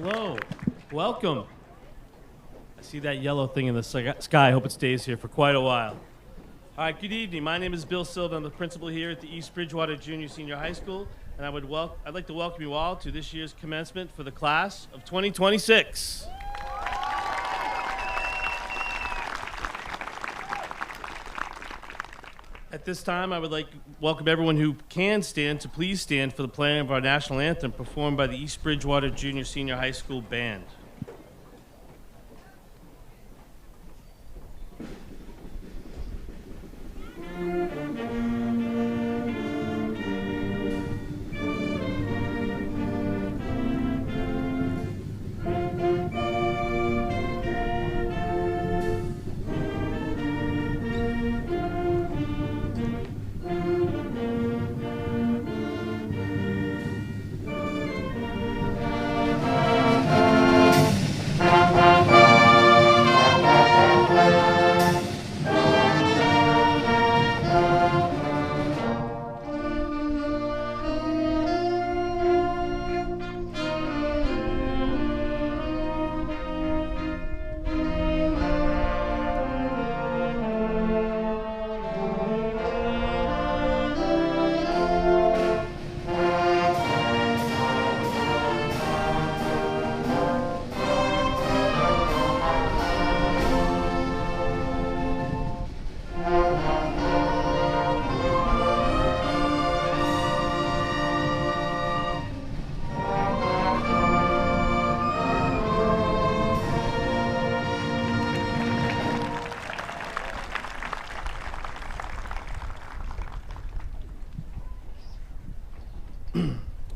Hello. Welcome. I see that yellow thing in the sky. I hope it stays here for quite a while. All right, good evening. My name is Bill Silva. I'm the principal here at the East Bridgewater Junior Senior High School, and I'd like to welcome you all to this year's commencement for the class of 2026. At this time, I would like to welcome everyone who can stand to please stand for the playing of our national anthem performed by the East Bridgewater Junior Senior High School Band.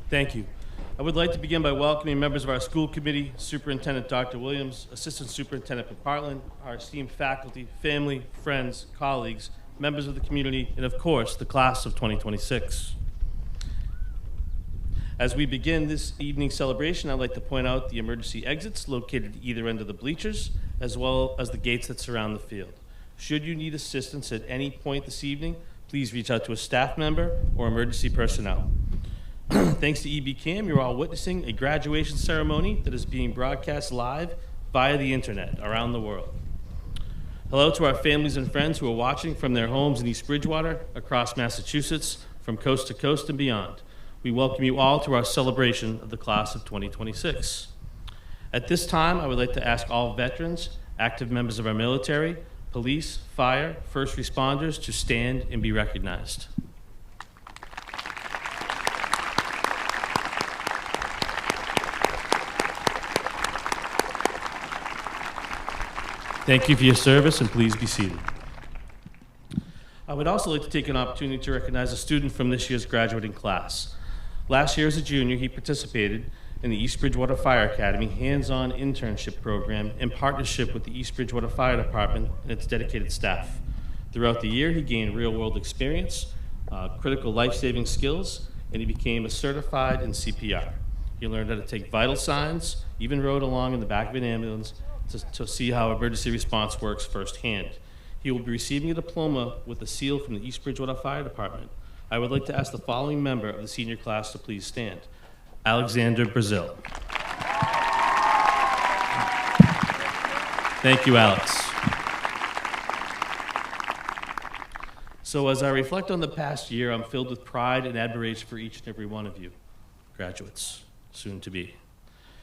Thank you. I would like to begin by welcoming members of our school committee, Superintendent Dr. Williams, Assistant Superintendent McPartland, our esteemed faculty, family, friends, colleagues, members of the community, and of course, the class of 2026. As we begin this evening's celebration, I'd like to point out the emergency exits located at either end of the bleachers, as well as the gates that surround the field. Should you need assistance at any point this evening, please reach out to a staff member or emergency personnel. Thanks to EBCAM, you're all witnessing a graduation ceremony that is being broadcast live via the internet around the world. Hello to our families and friends who are watching from their homes in East Bridgewater, across Massachusetts, from coast to coast and beyond. We welcome you all to our celebration of the class of 2026. At this time, I would like to ask all veterans, active members of our military, police, fire, first responders to stand and be recognized. Thank you for your service, and please be seated. I would also like to take an opportunity to recognize a student from this year's graduating class. Last year as a junior, he participated in the East Bridgewater Fire Academy hands-on internship program in partnership with the East Bridgewater Fire Department and its dedicated staff. Throughout the year, he gained real-world experience, critical life-saving skills, and he became a certified in CPR. He learned how to take vital signs, even rode along in the back of an ambulance to see how emergency response works firsthand. He will be receiving a diploma with a seal from the East Bridgewater Fire Department. I would like to ask the following member of the senior class to please stand. Alexander Brazil. Thank you, Alex. So as I reflect on the past year, I'm filled with pride and admiration for each and every one of you, graduates, soon to be.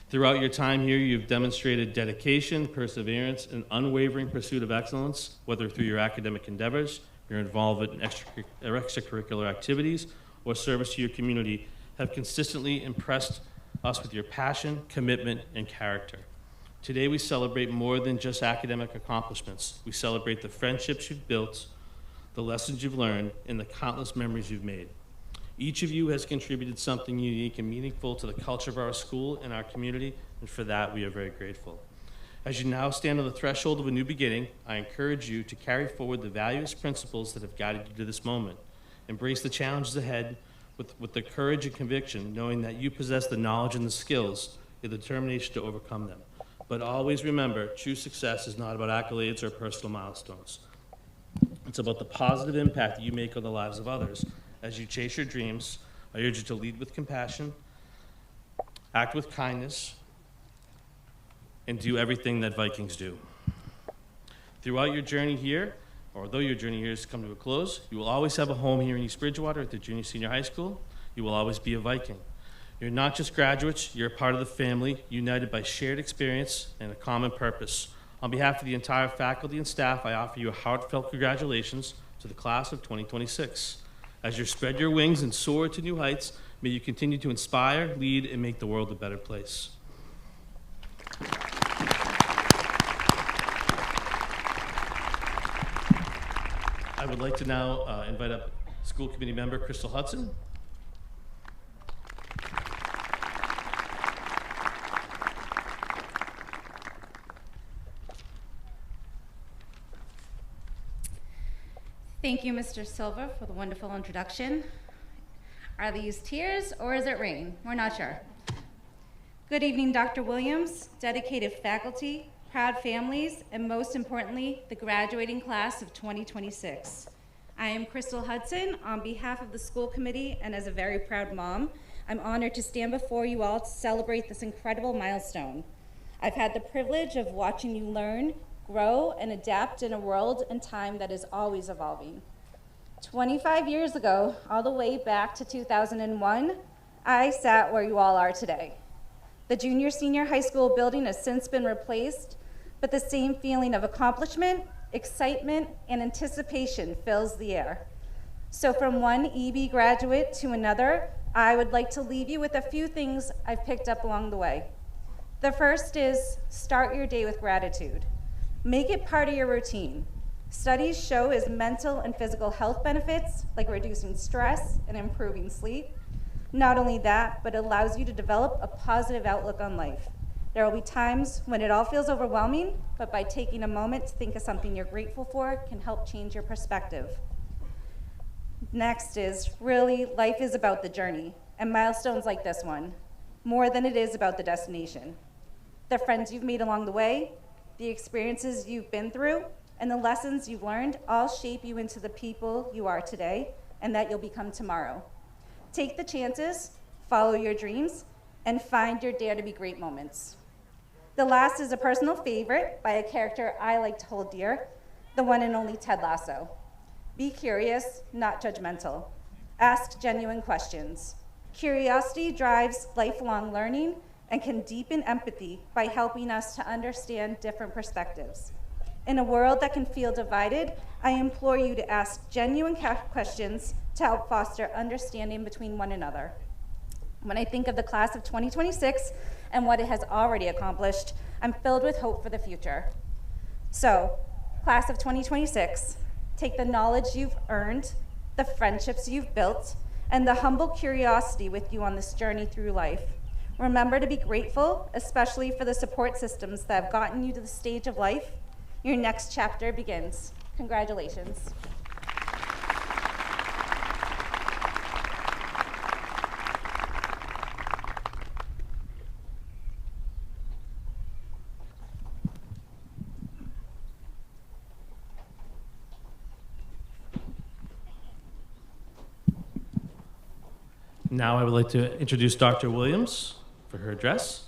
Throughout your time here, you've demonstrated dedication, perseverance, and unwavering pursuit of excellence, whether through your academic endeavors, your involvement in extracurricular activities, or service to your community, have consistently impressed us with your passion, commitment, and character. Today, we celebrate more than just academic accomplishments. We celebrate the friendships you've built, the lessons you've learned, and the countless memories you've made. Each of you has contributed something unique and meaningful to the culture of our school and our community, and for that we are very grateful. As you now stand on the threshold of a new beginning, I encourage you to carry forward the values, principles that have guided you to this moment. Embrace the challenges ahead with the courage and conviction, knowing that you possess the knowledge and the skills, the determination to overcome them. But always remember, true success is not about accolades or personal milestones. It's about the positive impact that you make on the lives of others. As you chase your dreams, I urge you to lead with compassion, act with kindness, and do everything that Vikings do. Throughout your journey here, Although your journey here has come to a close, you will always have a home here in East Bridgewater at the junior senior high school. You will always be a Viking. You're not just graduates, you're a part of the family, united by shared experience and a common purpose. On behalf of the entire faculty and staff, I offer you a heartfelt congratulations to the class of 2026. As you spread your wings and soar to new heights, may you continue to inspire, lead, and make the world a better place. I would like to now invite up school committee member Crystal Hudson. Thank you, Mr. Silva, for the wonderful introduction. Are these tears or is it rain? We're not sure. Good evening, Dr. Williams, dedicated faculty, proud families, and most importantly, the graduating class of 2026. I am Crystal Hudson on behalf of the school committee, and as a very proud mom, I'm honored to stand before you all to celebrate this incredible milestone. I've had the privilege of watching you learn, grow, and adapt in a world and time that is always evolving. 25 years ago, all the way back to 2001, I sat where you all are today. The junior senior high school building has since been replaced, but the same feeling of accomplishment, excitement, and anticipation fills the air. So from one EB graduate to another, I would like to leave you with a few things I've picked up along the way. The first is start your day with gratitude. Make it part of your routine. Studies show as mental and physical health benefits, like reducing stress and improving sleep. Not only that, but it allows you to develop a positive outlook on life. There will be times when it all feels overwhelming, but by taking a moment to think of something you're grateful for can help change your perspective. Next is, really, life is about the journey, and milestones like this one, more than it is about the destination. The friends you've made along the way, the experiences you've been through, and the lessons you've learned all shape you into the people you are today and that you'll become tomorrow. Take the chances, follow your dreams, and find your dare to be great moments. The last is a personal favorite by a character I like to hold dear, the one and only Ted Lasso. Be curious, not judgmental. Ask genuine questions. Curiosity drives lifelong learning and can deepen empathy by helping us to understand different perspectives. In a world that can feel divided, I implore you to ask genuine questions to help foster understanding between one another. When I think of the class of 2026 and what it has already accomplished, I'm filled with hope for the future. So, class of 2026, take the knowledge you've earned, the friendships you've built, and the humble curiosity with you on this journey through life. Remember to be grateful, especially for the support systems that have gotten you to the stage of life. Your next chapter begins. Congratulations. Now I would like to introduce Dr. Williams for her address.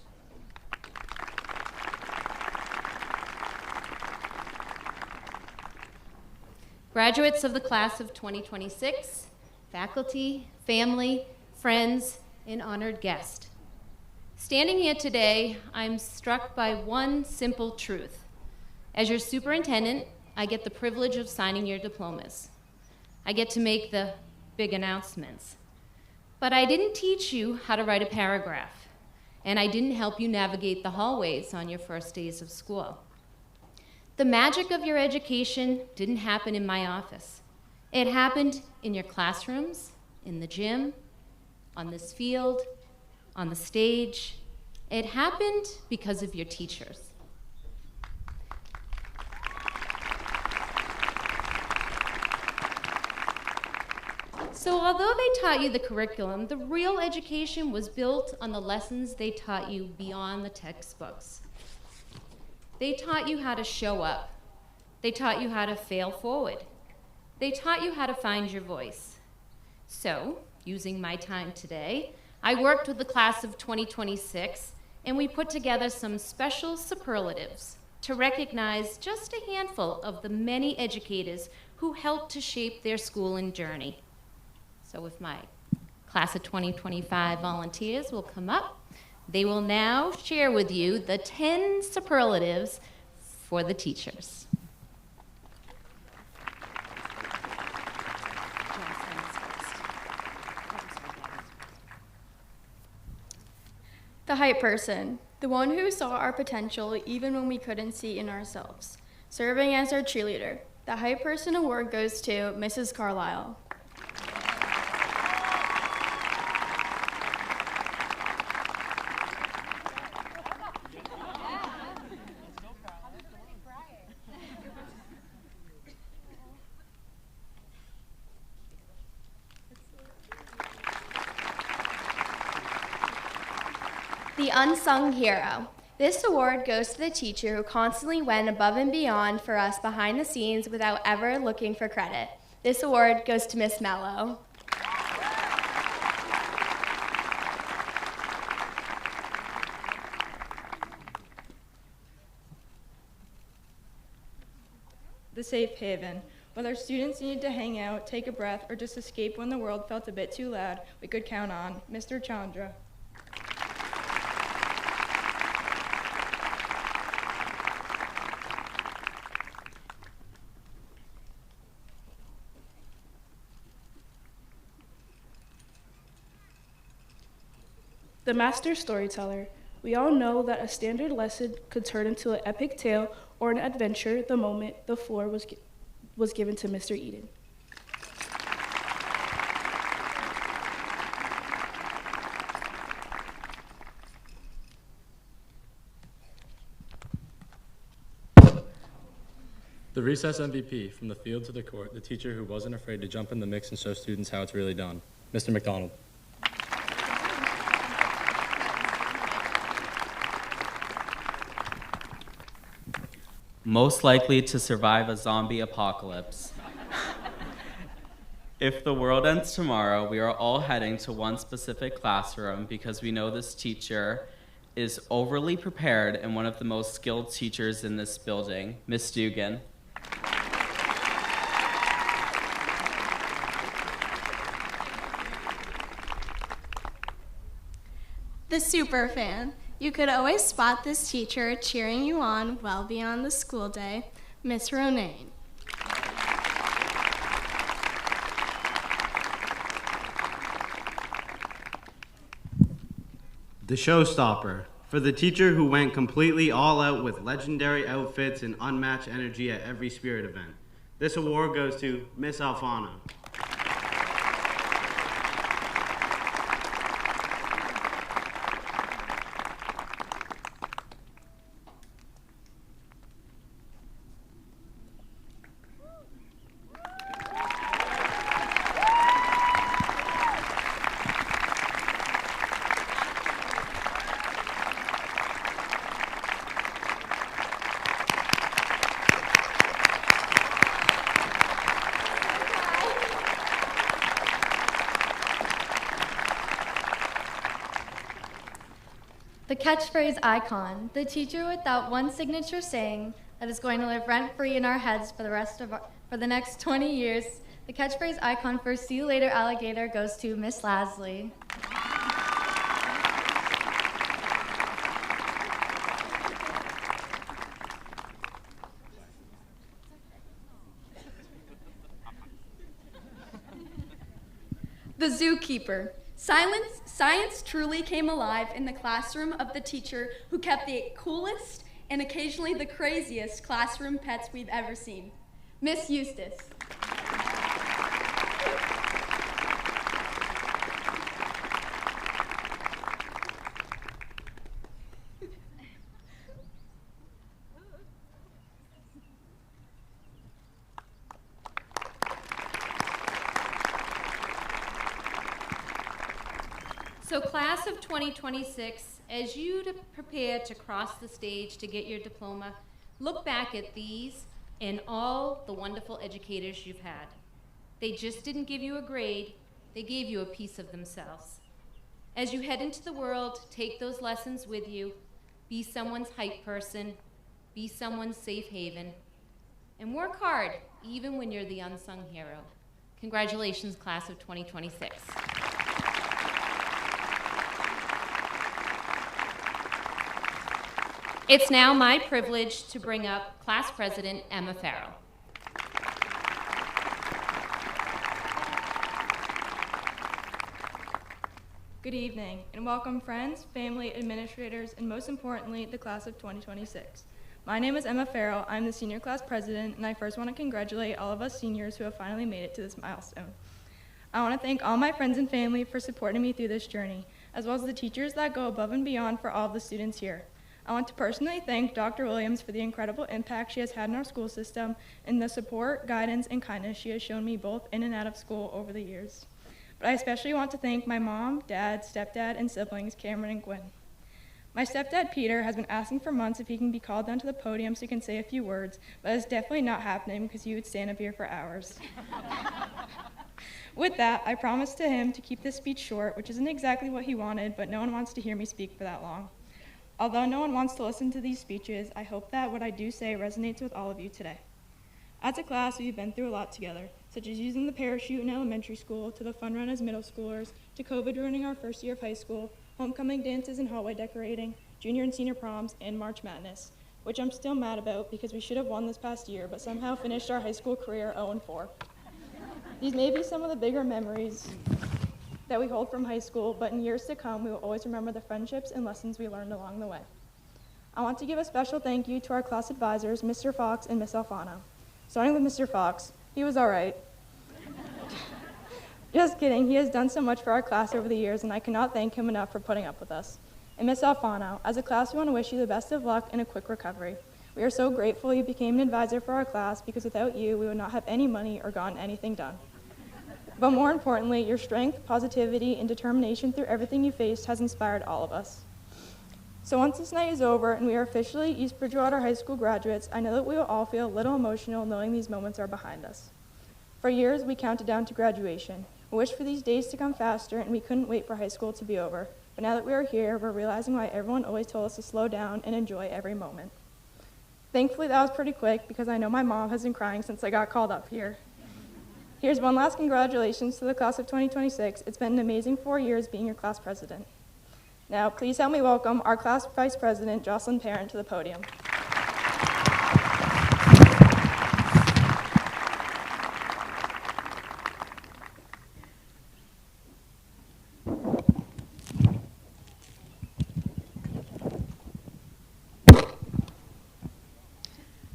Graduates of the class of 2026, faculty, family, friends, and honored guest. Standing here today, I'm struck by one simple truth. As your superintendent, I get the privilege of signing your diplomas. I get to make the big announcements. But I didn't teach you how to write a paragraph, and I didn't help you navigate the hallways on your first days of school. The magic of your education didn't happen in my office. It happened in your classrooms, in the gym, on this field, on the stage. It happened because of your teachers. So although they taught you the curriculum, the real education was built on the lessons they taught you beyond the textbooks. They taught you how to show up. They taught you how to fail forward. They taught you how to find your voice. So, using my time today, I worked with the class of 2026, and we put together some special superlatives to recognize just a handful of the many educators who helped to shape their school and journey. So if my class of 2025 volunteers will come up, they will now share with you the 10 superlatives for the teachers. The hype person, the one who saw our potential even when we couldn't see in ourselves. Serving as our cheerleader, the hype person award goes to Mrs. Carlisle. The unsung hero. This award goes to the teacher who constantly went above and beyond for us behind the scenes without ever looking for credit. This award goes to Miss Mello. The safe haven. Whether students needed to hang out, take a breath, or just escape when the world felt a bit too loud, we could count on Mr. Chandra. The master storyteller. We all know that a standard lesson could turn into an epic tale or an adventure the moment the floor was given to Mr. Eden. The recess MVP, from the field to the court, the teacher who wasn't afraid to jump in the mix and show students how it's really done, Mr. McDonald. Most likely to survive a zombie apocalypse. If the world ends tomorrow, we are all heading to one specific classroom because we know this teacher is overly prepared and one of the most skilled teachers in this building, Miss Dugan. The super fan. You could always spot this teacher cheering you on well beyond the school day, Miss Ronaine. The showstopper. For the teacher who went completely all out with legendary outfits and unmatched energy at every spirit event. This award goes to Miss Alfana. The catchphrase icon, the teacher with that one signature saying that is going to live rent-free in our heads for the next 20 years. The catchphrase icon for "See you later, alligator" goes to Miss Lasley. The zookeeper. Science truly came alive in the classroom of the teacher who kept the coolest and occasionally the craziest classroom pets we've ever seen, Miss Eustace. So class of 2026, as you prepare to cross the stage to get your diploma, look back at these and all the wonderful educators you've had. They just didn't give you a grade, they gave you a piece of themselves. As you head into the world, take those lessons with you, be someone's hype person, be someone's safe haven, and work hard even when you're the unsung hero. Congratulations, class of 2026. It's now my privilege to bring up class president Emma Farrell. Good evening, and welcome friends, family, administrators, and most importantly, the class of 2026. My name is Emma Farrell. I'm the senior class president, and I first want to congratulate all of us seniors who have finally made it to this milestone. I want to thank all my friends and family for supporting me through this journey, as well as the teachers that go above and beyond for all of the students here. I want to personally thank Dr. Williams for the incredible impact she has had in our school system and the support, guidance, and kindness she has shown me both in and out of school over the years. But I especially want to thank my mom, dad, stepdad, and siblings, Cameron and Gwen. My stepdad, Peter, has been asking for months if he can be called down to the podium so he can say a few words, but it's definitely not happening because he would stand up here for hours. With that, I promised to him to keep this speech short, which isn't exactly what he wanted, but no one wants to hear me speak for that long. Although no one wants to listen to these speeches, I hope that what I do say resonates with all of you today. As a class, we've been through a lot together, such as using the parachute in elementary school, to the fun run as middle schoolers, to COVID ruining our first year of high school, homecoming dances and hallway decorating, junior and senior proms, and March Madness, which I'm still mad about because we should have won this past year, but somehow finished our high school career 0-4. These may be some of the bigger memories that we hold from high school, but in years to come, we will always remember the friendships and lessons we learned along the way. I want to give a special thank you to our class advisors, Mr. Fox and Miss Alfano. Starting with Mr. Fox, he was all right. Just kidding, he has done so much for our class over the years, and I cannot thank him enough for putting up with us. And Miss Alfano, as a class, we want to wish you the best of luck and a quick recovery. We are so grateful you became an advisor for our class because without you, we would not have any money or gotten anything done. But more importantly, your strength, positivity, and determination through everything you faced has inspired all of us. So once this night is over and we are officially East Bridgewater High School graduates, I know that we will all feel a little emotional knowing these moments are behind us. For years, we counted down to graduation. We wished for these days to come faster, and we couldn't wait for high school to be over. But now that we are here, we're realizing why everyone always told us to slow down and enjoy every moment. Thankfully, that was pretty quick because I know my mom has been crying since I got called up here. Here's one last congratulations to the class of 2026. It's been an amazing 4 years being your class president. Now, please help me welcome our class vice president, Jocelyn Parent, to the podium.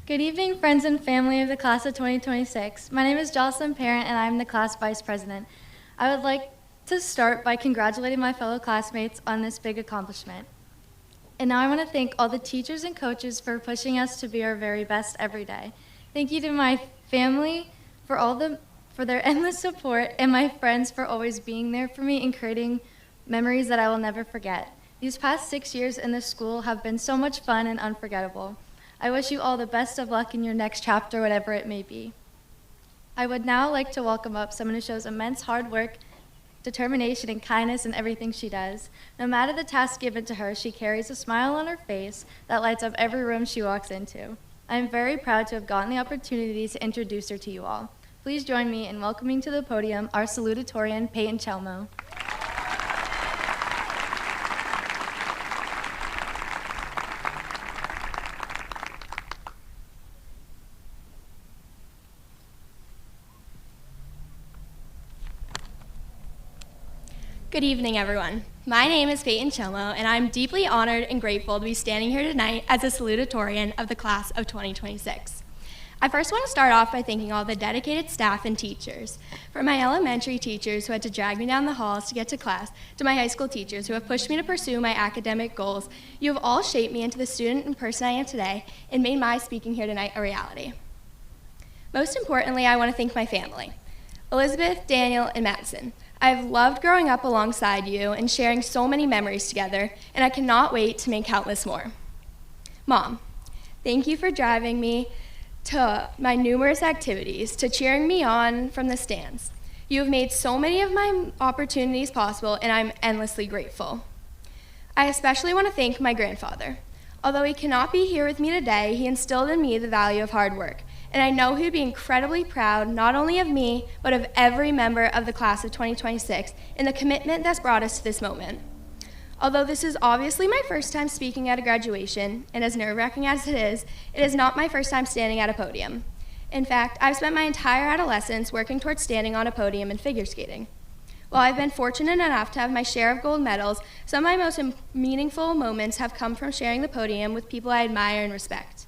Good evening, friends and family of the class of 2026. My name is Jocelyn Parent, and I'm the class vice president. I would like to start by congratulating my fellow classmates on this big accomplishment. And now I want to thank all the teachers and coaches for pushing us to be our very best every day. Thank you to my family for their endless support, and my friends for always being there for me and creating memories that I will never forget. These past 6 years in this school have been so much fun and unforgettable. I wish you all the best of luck in your next chapter, whatever it may be. I would now like to welcome up someone who shows immense hard work, determination, and kindness in everything she does. No matter the task given to her, she carries a smile on her face that lights up every room she walks into. I am very proud to have gotten the opportunity to introduce her to you all. Please join me in welcoming to the podium our salutatorian, Peyton Chelmo. Good evening, everyone. My name is Peyton Chelmo, and I'm deeply honored and grateful to be standing here tonight as a salutatorian of the class of 2026. I first want to start off by thanking all the dedicated staff and teachers. From my elementary teachers who had to drag me down the halls to get to class, to my high school teachers who have pushed me to pursue my academic goals, you have all shaped me into the student and person I am today and made my speaking here tonight a reality. Most importantly, I want to thank my family, Elizabeth, Daniel, and Madison. I've loved growing up alongside you and sharing so many memories together, and I cannot wait to make countless more. Mom, thank you for driving me to my numerous activities, to cheering me on from the stands. You have made so many of my opportunities possible, and I'm endlessly grateful. I especially want to thank my grandfather. Although he cannot be here with me today, he instilled in me the value of hard work, and I know he would be incredibly proud not only of me, but of every member of the class of 2026 in the commitment that's brought us to this moment. Although this is obviously my first time speaking at a graduation, and as nerve-wracking as it is not my first time standing at a podium. In fact, I've spent my entire adolescence working towards standing on a podium in figure skating. While I've been fortunate enough to have my share of gold medals, some of my most meaningful moments have come from sharing the podium with people I admire and respect.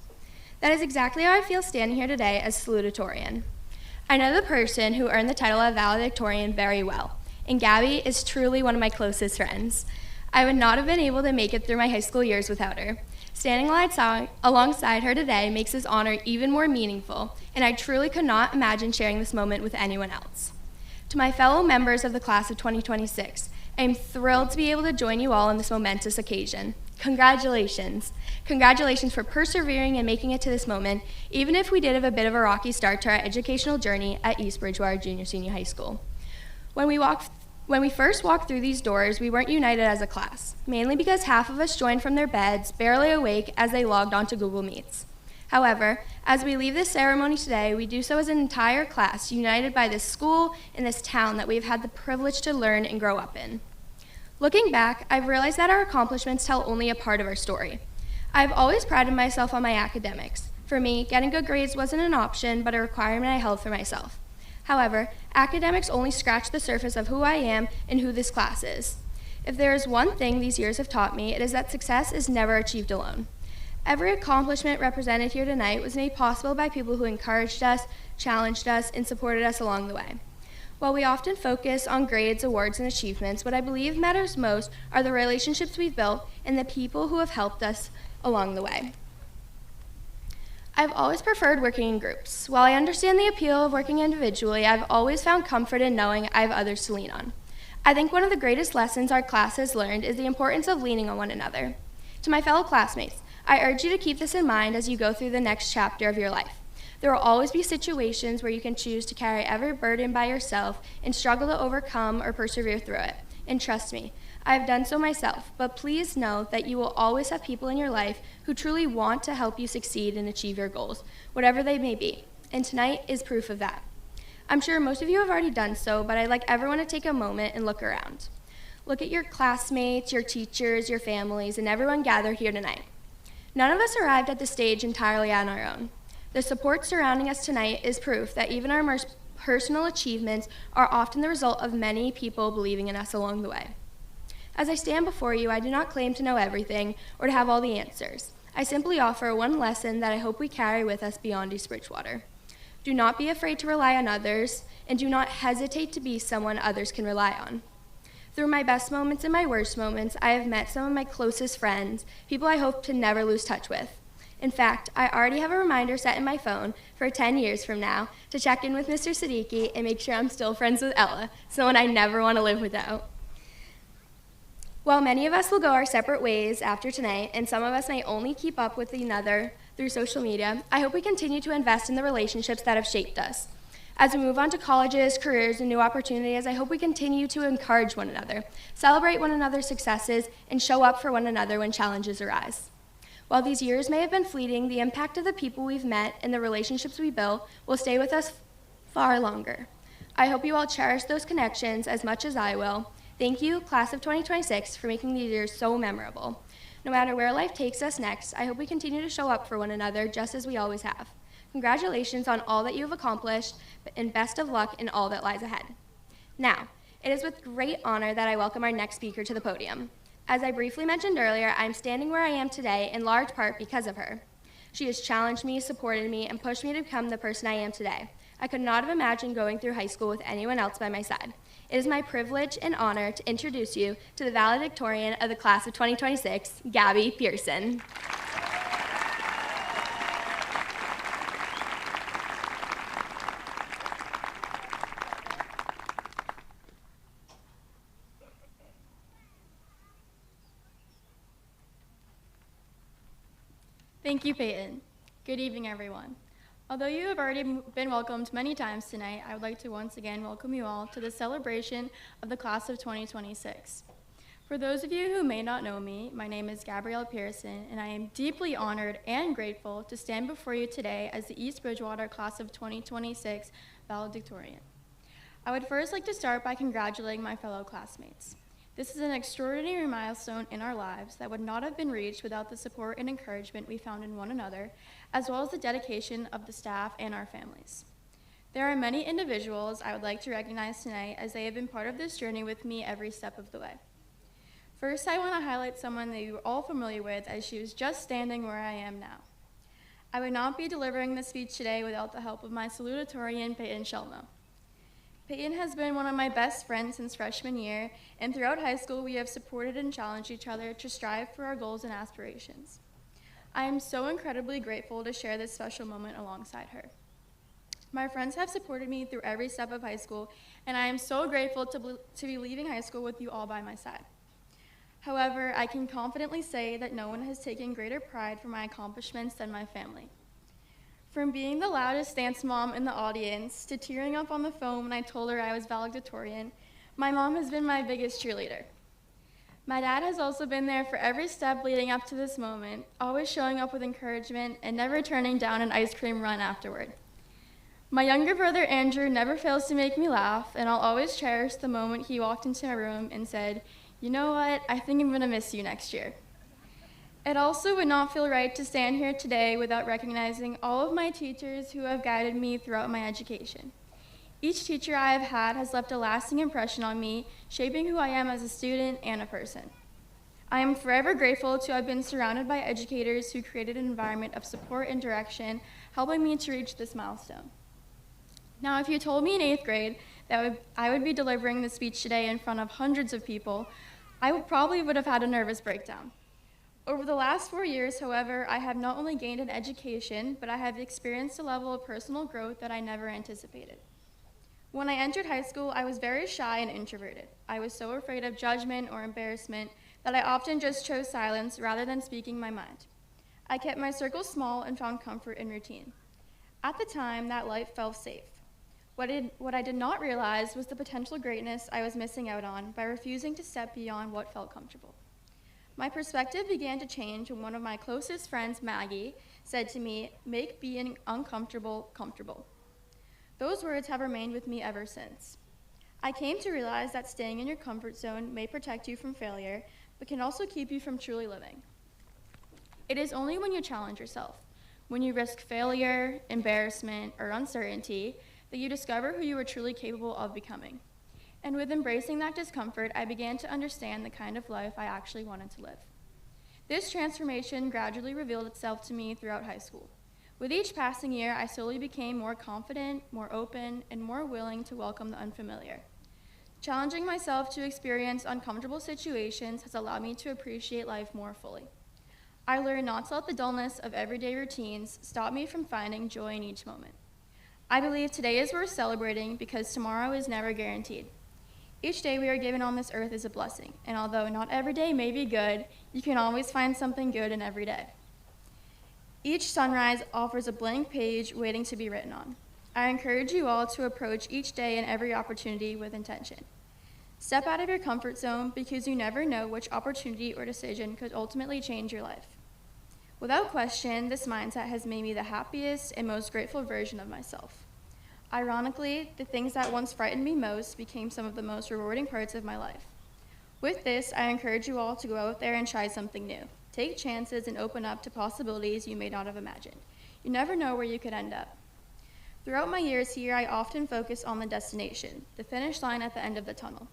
That is exactly how I feel standing here today as salutatorian. I know the person who earned the title of valedictorian very well, and Gabby is truly one of my closest friends. I would not have been able to make it through my high school years without her. Standing alongside her today makes this honor even more meaningful, and I truly could not imagine sharing this moment with anyone else. To my fellow members of the class of 2026, I am thrilled to be able to join you all on this momentous occasion. Congratulations. Congratulations for persevering and making it to this moment, even if we did have a bit of a rocky start to our educational journey at East Bridgewater Junior High School. When we first walked through these doors, we weren't united as a class, mainly because half of us joined from their beds, barely awake as they logged onto Google Meets. However, as we leave this ceremony today, we do so as an entire class, united by this school and this town that we've had the privilege to learn and grow up in. Looking back, I've realized that our accomplishments tell only a part of our story. I've always prided myself on my academics. For me, getting good grades wasn't an option, but a requirement I held for myself. However, academics only scratch the surface of who I am and who this class is. If there is one thing these years have taught me, it is that success is never achieved alone. Every accomplishment represented here tonight was made possible by people who encouraged us, challenged us, and supported us along the way. While we often focus on grades, awards, and achievements, what I believe matters most are the relationships we've built and the people who have helped us along the way. I've always preferred working in groups. While I understand the appeal of working individually, I've always found comfort in knowing I have others to lean on. I think one of the greatest lessons our class has learned is the importance of leaning on one another. To my fellow classmates, I urge you to keep this in mind as you go through the next chapter of your life. There will always be situations where you can choose to carry every burden by yourself and struggle to overcome or persevere through it. And trust me, I have done so myself, but please know that you will always have people in your life who truly want to help you succeed and achieve your goals, whatever they may be. And tonight is proof of that. I'm sure most of you have already done so, but I'd like everyone to take a moment and look around. Look at your classmates, your teachers, your families, and everyone gathered here tonight. None of us arrived at this stage entirely on our own. The support surrounding us tonight is proof that even our most personal achievements are often the result of many people believing in us along the way. As I stand before you, I do not claim to know everything or to have all the answers. I simply offer one lesson that I hope we carry with us beyond East Bridgewater. Do not be afraid to rely on others, and do not hesitate to be someone others can rely on. Through my best moments and my worst moments, I have met some of my closest friends, people I hope to never lose touch with. In fact, I already have a reminder set in my phone for 10 years from now to check in with Mr. Siddiqui and make sure I'm still friends with Ella, someone I never want to live without. While many of us will go our separate ways after tonight, and some of us may only keep up with another through social media, I hope we continue to invest in the relationships that have shaped us. As we move on to colleges, careers, and new opportunities, I hope we continue to encourage one another, celebrate one another's successes, and show up for one another when challenges arise. While these years may have been fleeting, the impact of the people we've met and the relationships we built will stay with us far longer. I hope you all cherish those connections as much as I will. Thank you, Class of 2026, for making these years so memorable. No matter where life takes us next, I hope we continue to show up for one another just as we always have. Congratulations on all that you have accomplished, and best of luck in all that lies ahead. Now, it is with great honor that I welcome our next speaker to the podium. As I briefly mentioned earlier, I'm standing where I am today in large part because of her. She has challenged me, supported me, and pushed me to become the person I am today. I could not have imagined going through high school with anyone else by my side. It is my privilege and honor to introduce you to the valedictorian of the Class of 2026, Gabby Pearson. Thank you, Peyton. Good evening, everyone. Although you have already been welcomed many times tonight, I would like to once again welcome you all to the celebration of the Class of 2026. For those of you who may not know me, my name is Gabrielle Pearson, and I am deeply honored and grateful to stand before you today as the East Bridgewater Class of 2026 valedictorian. I would first like to start by congratulating my fellow classmates. This is an extraordinary milestone in our lives that would not have been reached without the support and encouragement we found in one another, as well as the dedication of the staff and our families. There are many individuals I would like to recognize tonight as they have been part of this journey with me every step of the way. First, I want to highlight someone that you are all familiar with, as she was just standing where I am now. I would not be delivering this speech today without the help of my salutatorian, Peyton Shelmo. Peyton has been one of my best friends since freshman year, and throughout high school we have supported and challenged each other to strive for our goals and aspirations. I am so incredibly grateful to share this special moment alongside her. My friends have supported me through every step of high school, and I am so grateful to be leaving high school with you all by my side. However, I can confidently say that no one has taken greater pride for my accomplishments than my family. From being the loudest dance mom in the audience to tearing up on the phone when I told her I was valedictorian, my mom has been my biggest cheerleader. My dad has also been there for every step leading up to this moment, always showing up with encouragement and never turning down an ice cream run afterward. My younger brother Andrew never fails to make me laugh, and I'll always cherish the moment he walked into my room and said, "You know what, I think I'm gonna miss you next year." It also would not feel right to stand here today without recognizing all of my teachers who have guided me throughout my education. Each teacher I have had has left a lasting impression on me, shaping who I am as a student and a person. I am forever grateful to have been surrounded by educators who created an environment of support and direction, helping me to reach this milestone. Now, if you told me in 8th grade that I would be delivering this speech today in front of hundreds of people, I probably would have had a nervous breakdown. Over the last 4 years, however, I have not only gained an education, but I have experienced a level of personal growth that I never anticipated. When I entered high school, I was very shy and introverted. I was so afraid of judgment or embarrassment that I often just chose silence rather than speaking my mind. I kept my circle small and found comfort in routine. At the time, that life felt safe. What I did not realize was the potential greatness I was missing out on by refusing to step beyond what felt comfortable. My perspective began to change when one of my closest friends, Maggie, said to me, "Make being uncomfortable comfortable." Those words have remained with me ever since. I came to realize that staying in your comfort zone may protect you from failure, but can also keep you from truly living. It is only when you challenge yourself, when you risk failure, embarrassment, or uncertainty, that you discover who you are truly capable of becoming. And with embracing that discomfort, I began to understand the kind of life I actually wanted to live. This transformation gradually revealed itself to me throughout high school. With each passing year, I slowly became more confident, more open, and more willing to welcome the unfamiliar. Challenging myself to experience uncomfortable situations has allowed me to appreciate life more fully. I learned not to let the dullness of everyday routines stop me from finding joy in each moment. I believe today is worth celebrating because tomorrow is never guaranteed. Each day we are given on this earth is a blessing, and although not every day may be good, you can always find something good in every day. Each sunrise offers a blank page waiting to be written on. I encourage you all to approach each day and every opportunity with intention. Step out of your comfort zone because you never know which opportunity or decision could ultimately change your life. Without question, this mindset has made me the happiest and most grateful version of myself. Ironically, the things that once frightened me most became some of the most rewarding parts of my life. With this, I encourage you all to go out there and try something new. Take chances and open up to possibilities you may not have imagined. You never know where you could end up. Throughout my years here, I often focus on the destination, the finish line at the end of the tunnel.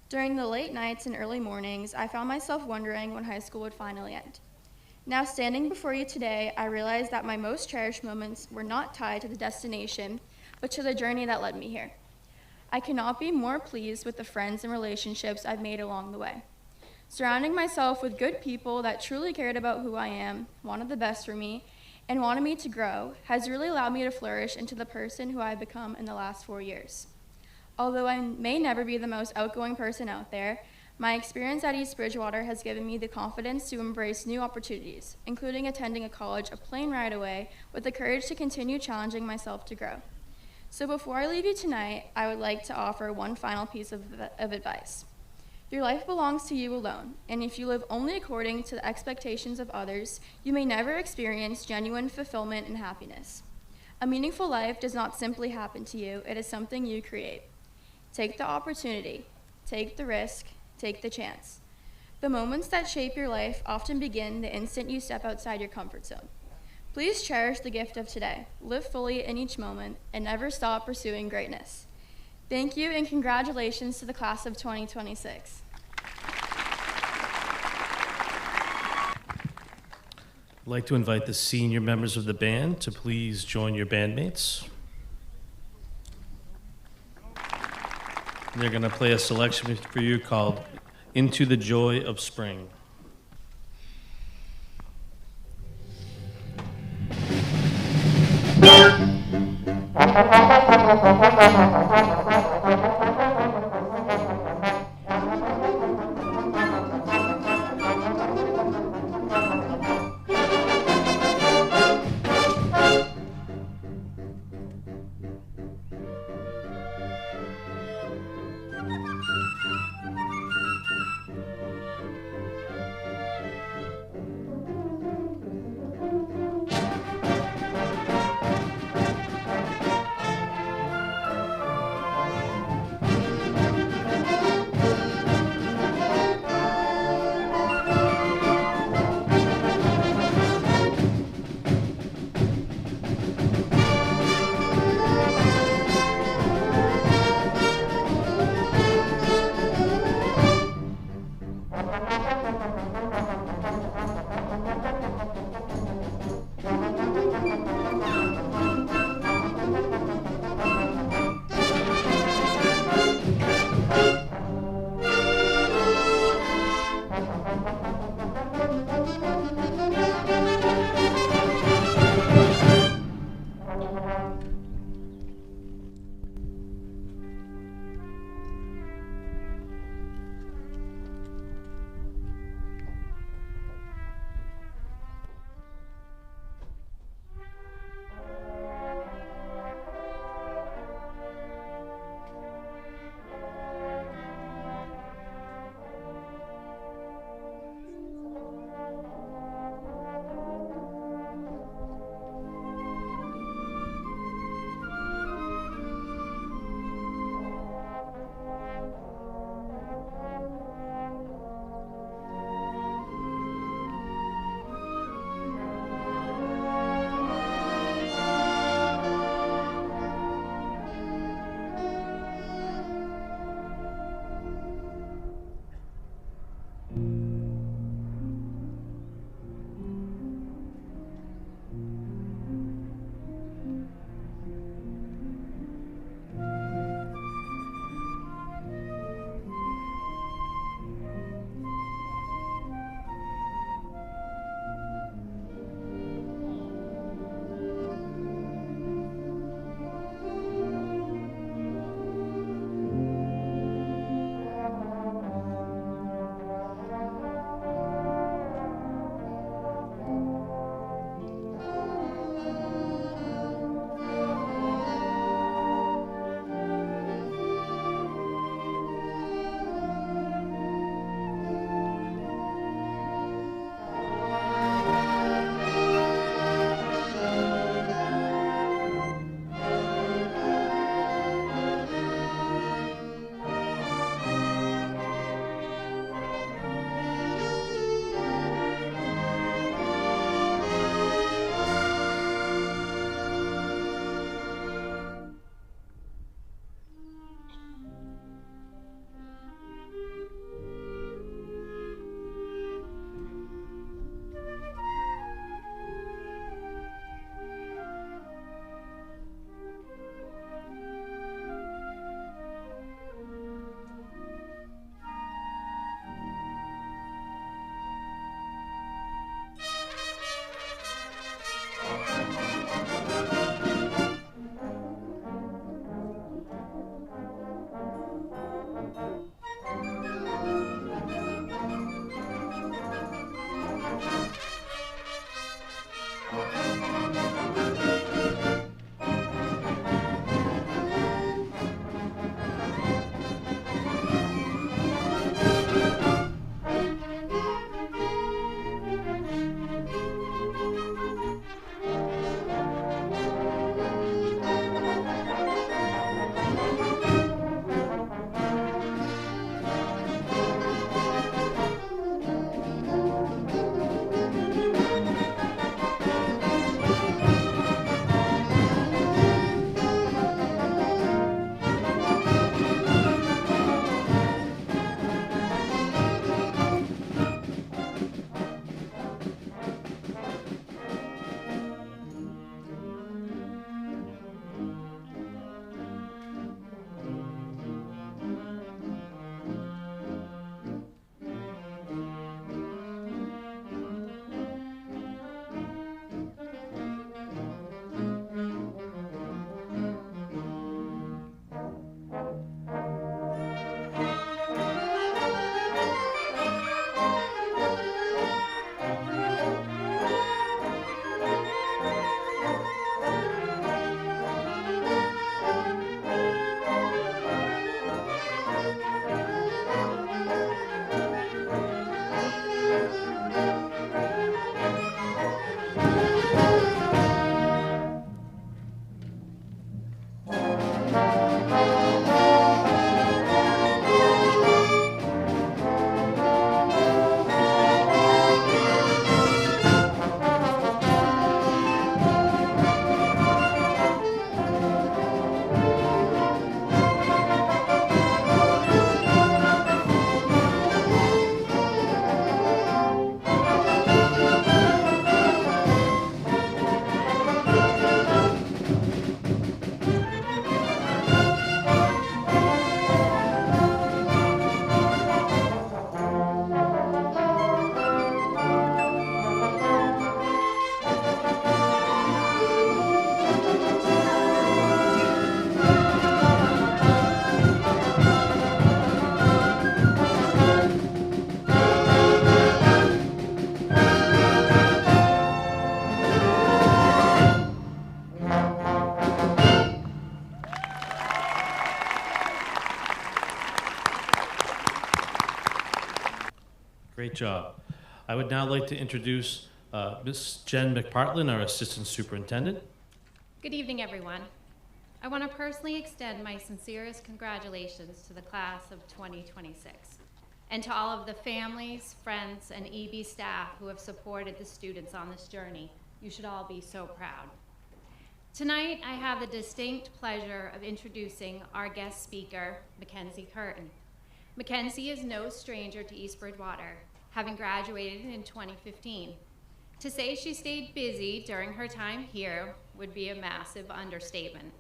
During the late nights and early mornings, I found myself wondering when high school would finally end. Now, standing before you today, I realize that my most cherished moments were not tied to the destination, but to the journey that led me here. I cannot be more pleased with the friends and relationships I've made along the way. Surrounding myself with good people that truly cared about who I am, wanted the best for me, and wanted me to grow has really allowed me to flourish into the person who I've become in the last 4 years. Although I may never be the most outgoing person out there, my experience at East Bridgewater has given me the confidence to embrace new opportunities, including attending a college a plane ride away, with the courage to continue challenging myself to grow. So before I leave you tonight, I would like to offer one final piece of advice. Your life belongs to you alone, and if you live only according to the expectations of others, you may never experience genuine fulfillment and happiness. A meaningful life does not simply happen to you, it is something you create. Take the opportunity, take the risk, take the chance. The moments that shape your life often begin the instant you step outside your comfort zone. Please cherish the gift of today, live fully in each moment, and never stop pursuing greatness. Thank you and congratulations to the class of 2026. I'd like to invite the senior members of the band to please join your bandmates. They're going to play a selection for you called Into the Joy of Spring. Great job. I would now like to introduce Ms. Jen McPartlin, our Assistant Superintendent. Good evening, everyone. I want to personally extend my sincerest congratulations to the class of 2026 and to all of the families, friends, and EB staff who have supported the students on this journey. You should all be so proud. Tonight, I have the distinct pleasure of introducing our guest speaker, Mackenzie Curtin. Mackenzie is no stranger to East Bridgewater, having graduated in 2015. To say she stayed busy during her time here would be a massive understatement.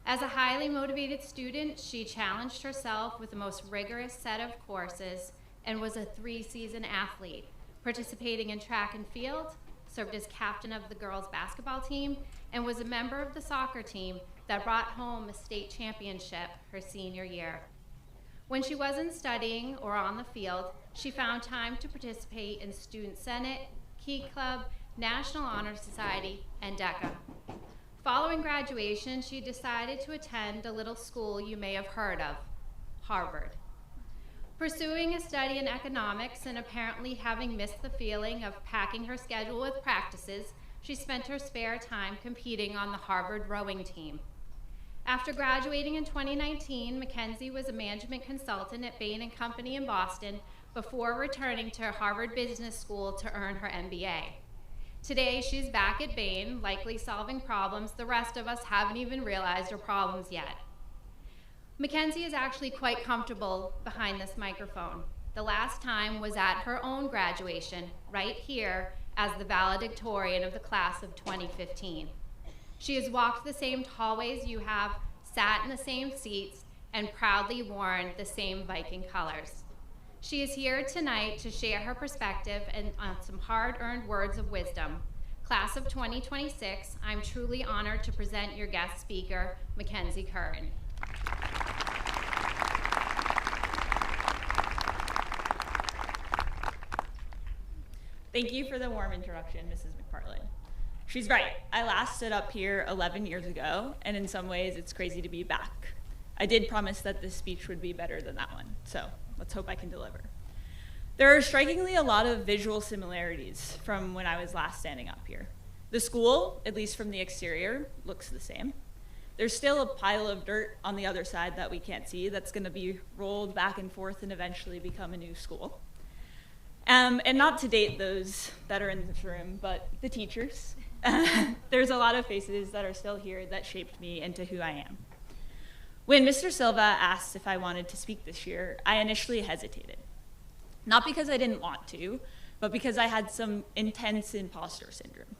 As a highly motivated student, she challenged herself with the most rigorous set of courses and was a 3-season athlete, participating in track and field, served as captain of the girls' basketball team, and was a member of the soccer team that brought home a state championship her senior year. When she wasn't studying or on the field, she found time to participate in Student Senate, Key Club, National Honor Society, and DECA. Following graduation, she decided to attend a little school you may have heard of, Harvard. Pursuing a study in economics and apparently having missed the feeling of packing her schedule with practices, she spent her spare time competing on the Harvard rowing team. After graduating in 2019, Mackenzie was a management consultant at Bain & Company in Boston before returning to Harvard Business School to earn her MBA. Today, she's back at Bain, likely solving problems the rest of us haven't even realized are problems yet. Mackenzie is actually quite comfortable behind this microphone. The last time was at her own graduation, right here, as the valedictorian of the class of 2015. She has walked the same hallways you have, sat in the same seats, and proudly worn the same Viking colors. She is here tonight to share her perspective and some hard-earned words of wisdom. Class of 2026, I'm truly honored to present your guest speaker, Mackenzie Curtin. Thank you for the warm introduction, Mrs. McPartlin. She's right. I last stood up here 11 years ago, and in some ways, it's crazy to be back. I did promise that this speech would be better than that one, so let's hope I can deliver. There are strikingly a lot of visual similarities from when I was last standing up here. The school, at least from the exterior, looks the same. There's still a pile of dirt on the other side that we can't see that's going to be rolled back and forth and eventually become a new school. And not to date those that are in this room, but the teachers. There's a lot of faces that are still here that shaped me into who I am. When Mr. Silva asked if I wanted to speak this year, I initially hesitated. Not because I didn't want to, but because I had some intense imposter syndrome.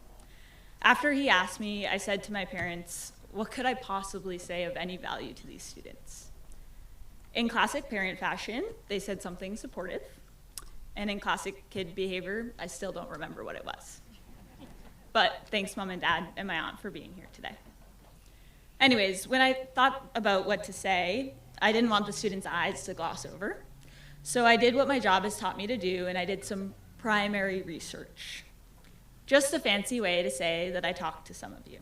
After he asked me, I said to my parents, what could I possibly say of any value to these students? In classic parent fashion, they said something supportive. And in classic kid behavior, I still don't remember what it was. But thanks, Mom and Dad and my aunt for being here today. Anyways, when I thought about what to say, I didn't want the students' eyes to gloss over. So I did what my job has taught me to do, and I did some primary research. Just a fancy way to say that I talked to some of you.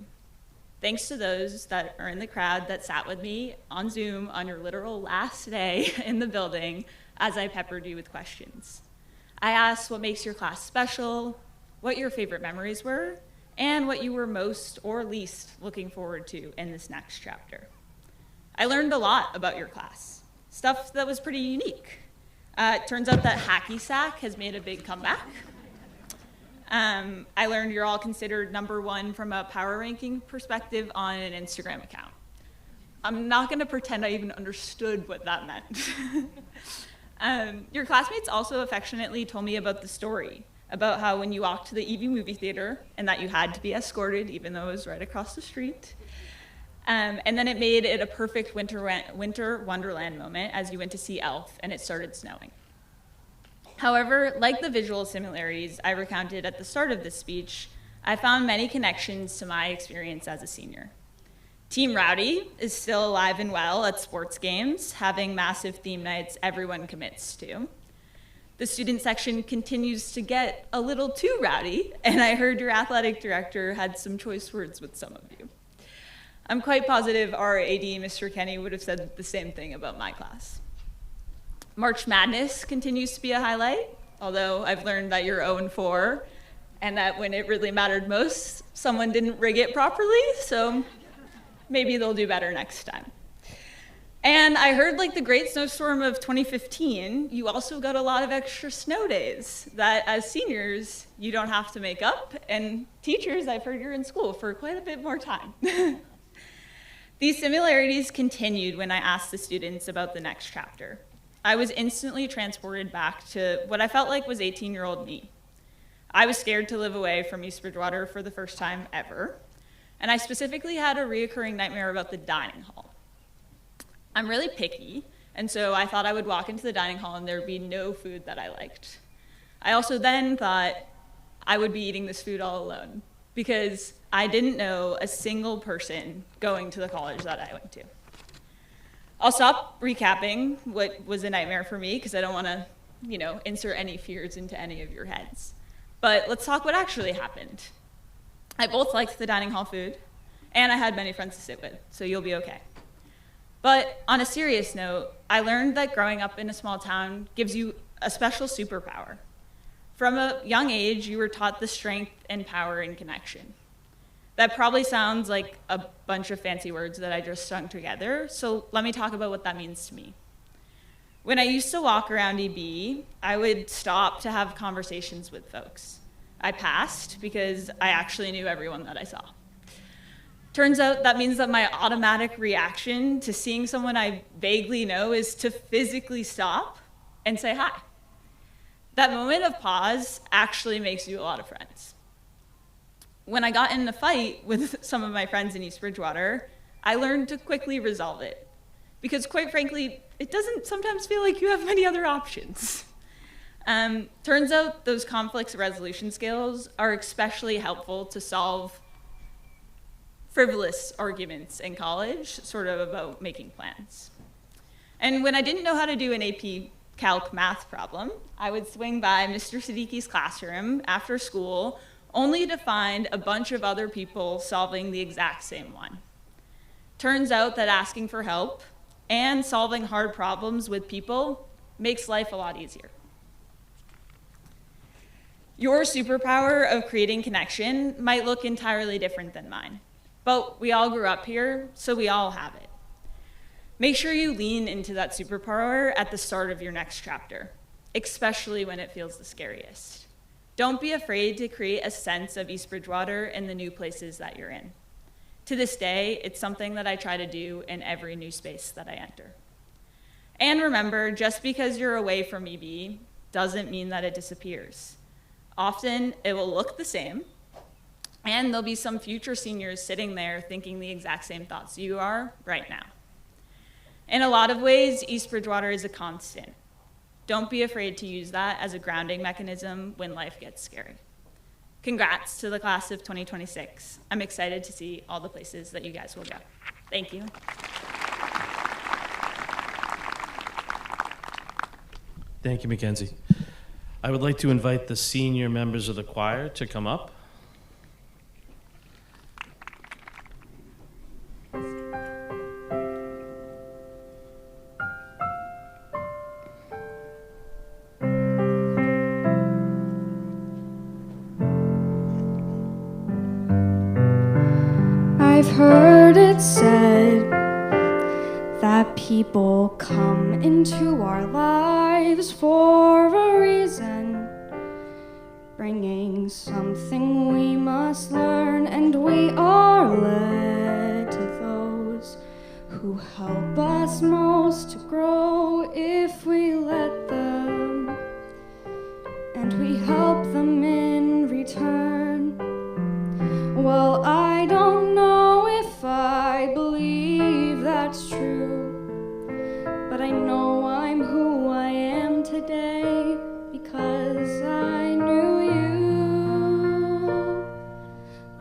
Thanks to those that are in the crowd that sat with me on Zoom on your literal last day in the building as I peppered you with questions. I asked what makes your class special, what your favorite memories were, and what you were most or least looking forward to in this next chapter. I learned a lot about your class, stuff that was pretty unique. It turns out that hacky sack has made a big comeback. I learned you're all considered #1 from a power ranking perspective on an Instagram account. I'm not gonna pretend I even understood what that meant. Your classmates also affectionately told me about the story, about how when you walked to the EV movie theater and that you had to be escorted even though it was right across the street. And then it made it a perfect winter wonderland moment as you went to see Elf and it started snowing. However, like the visual similarities I recounted at the start of this speech, I found many connections to my experience as a senior. Team Rowdy is still alive and well at sports games, having massive theme nights everyone commits to. The student section continues to get a little too rowdy, and I heard your athletic director had some choice words with some of you. I'm quite positive our AD, Mr. Kenny, would have said the same thing about my class. March Madness continues to be a highlight. although I've learned that you're 0-4, and that when it really mattered most, someone didn't rig it properly, so maybe they'll do better next time. And I heard, like the great snowstorm of 2015, you also got a lot of extra snow days that as seniors, you don't have to make up, and teachers, I've heard you're in school for quite a bit more time. These similarities continued when I asked the students about the next chapter. I was instantly transported back to what I felt like was 18-year-old me. I was scared to live away from East Bridgewater for the first time ever, and I specifically had a reoccurring nightmare about the dining hall. I'm really picky, and so I thought I would walk into the dining hall and there would be no food that I liked. I also then thought I would be eating this food all alone, because I didn't know a single person going to the college that I went to. I'll stop recapping what was a nightmare for me, because I don't want to, insert any fears into any of your heads. But let's talk what actually happened. I both liked the dining hall food, and I had many friends to sit with, so you'll be okay. But on a serious note, I learned that growing up in a small town gives you a special superpower. From a young age, you were taught the strength and power in connection. That probably sounds like a bunch of fancy words that I just strung together, so let me talk about what that means to me. When I used to walk around EB, I would stop to have conversations with folks. I passed because I actually knew everyone that I saw. Turns out that means that my automatic reaction to seeing someone I vaguely know is to physically stop and say hi. That moment of pause actually makes you a lot of friends. When I got in a fight with some of my friends in East Bridgewater, I learned to quickly resolve it. Because quite frankly, it doesn't sometimes feel like you have many other options. Turns out those conflict resolution skills are especially helpful to solve frivolous arguments in college, sort of about making plans. And when I didn't know how to do an AP Calc math problem, I would swing by Mr. Siddiqui's classroom after school, only to find a bunch of other people solving the exact same one. Turns out that asking for help and solving hard problems with people makes life a lot easier. Your superpower of creating connection might look entirely different than mine, but we all grew up here, so we all have it. Make sure you lean into that superpower at the start of your next chapter, especially when it feels the scariest. Don't be afraid to create a sense of East Bridgewater in the new places that you're in. To this day, it's something that I try to do in every new space that I enter. And remember, just because you're away from EB doesn't mean that it disappears. Often, it will look the same, and there'll be some future seniors sitting there thinking the exact same thoughts you are right now. In a lot of ways, East Bridgewater is a constant. Don't be afraid to use that as a grounding mechanism when life gets scary. Congrats to the class of 2026. I'm excited to see all the places that you guys will go. Thank you. Thank you, Mackenzie. I would like to invite the senior members of the choir to come up. I've heard it said that people come into our lives for a reason, bringing something we must learn, and we are led to those who help us most to grow if we let them, and we help them in return. Well, I don't know if I believe that's true, but I know I'm who I am today because I knew you.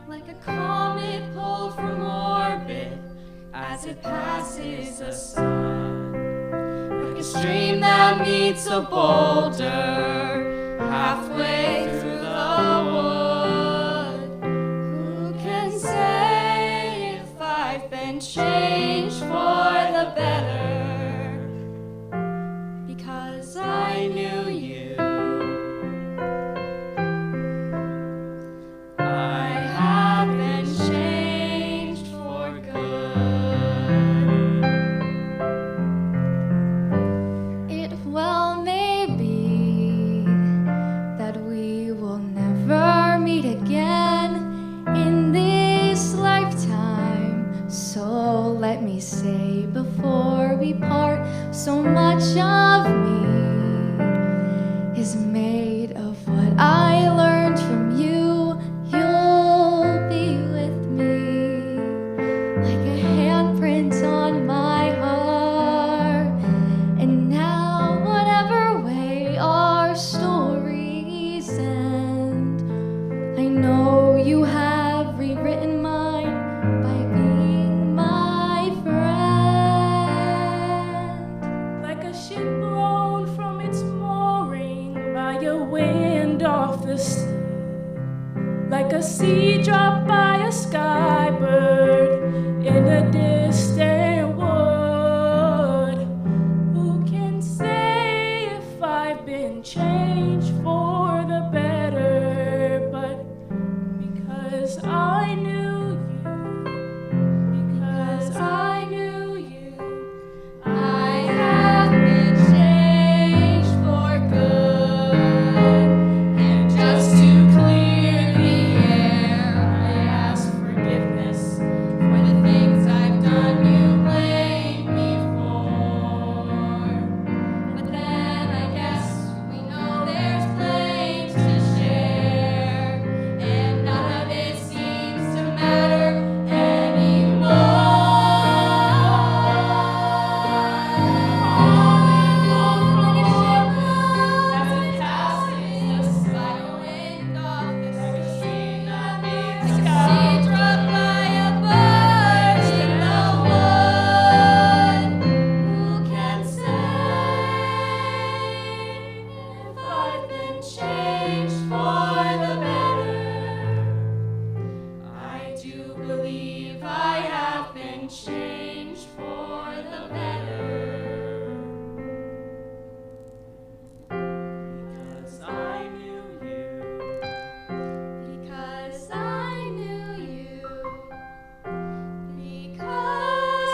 Like a comet pulled from orbit as it passes the sun, like a stream that meets a boulder halfway through the woods. Changed for the better because I knew you. of me is made of what I learned from you. You'll be with me like a handprint on my heart. And now, whatever way our stories end, I know you have rewritten mine by being my friend. Like a ship blown from its mooring by a wind off the sea, like a seed dropped by a skybird in a distant wood. Who can say if I've been changed for the better? But because I knew you, because I knew you, I have been changed for good. And just to clear the air, I ask forgiveness for the things I've done you blame me for. But then I guess we know there's blame to share, and none of it seems to matter anymore. As it passes by a wind off the stream that makes the sky dropped by a bird in the wood. Who can say if I've been changed for the better? I do believe I have been changed for the better. Because I knew you. Because I knew you. Because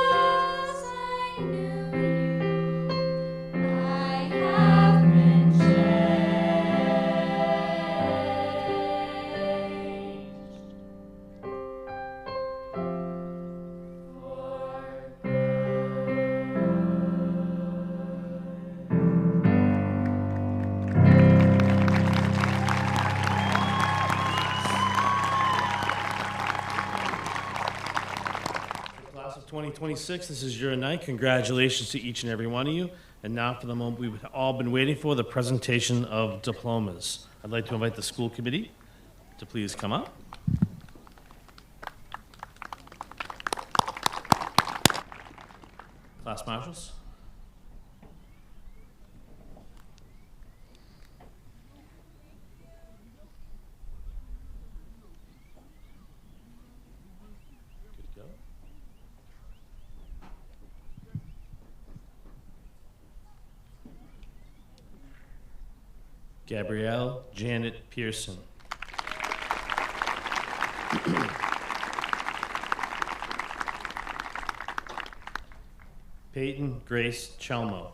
I knew you. I have been Class of 2026, this is your night. Congratulations to each and every one of you. And now for the moment we've all been waiting for, the presentation of diplomas. I'd like to invite the school committee to please come up. Class marshals. Good to go. Gabrielle Janet Pearson. Peyton Grace Chelmo.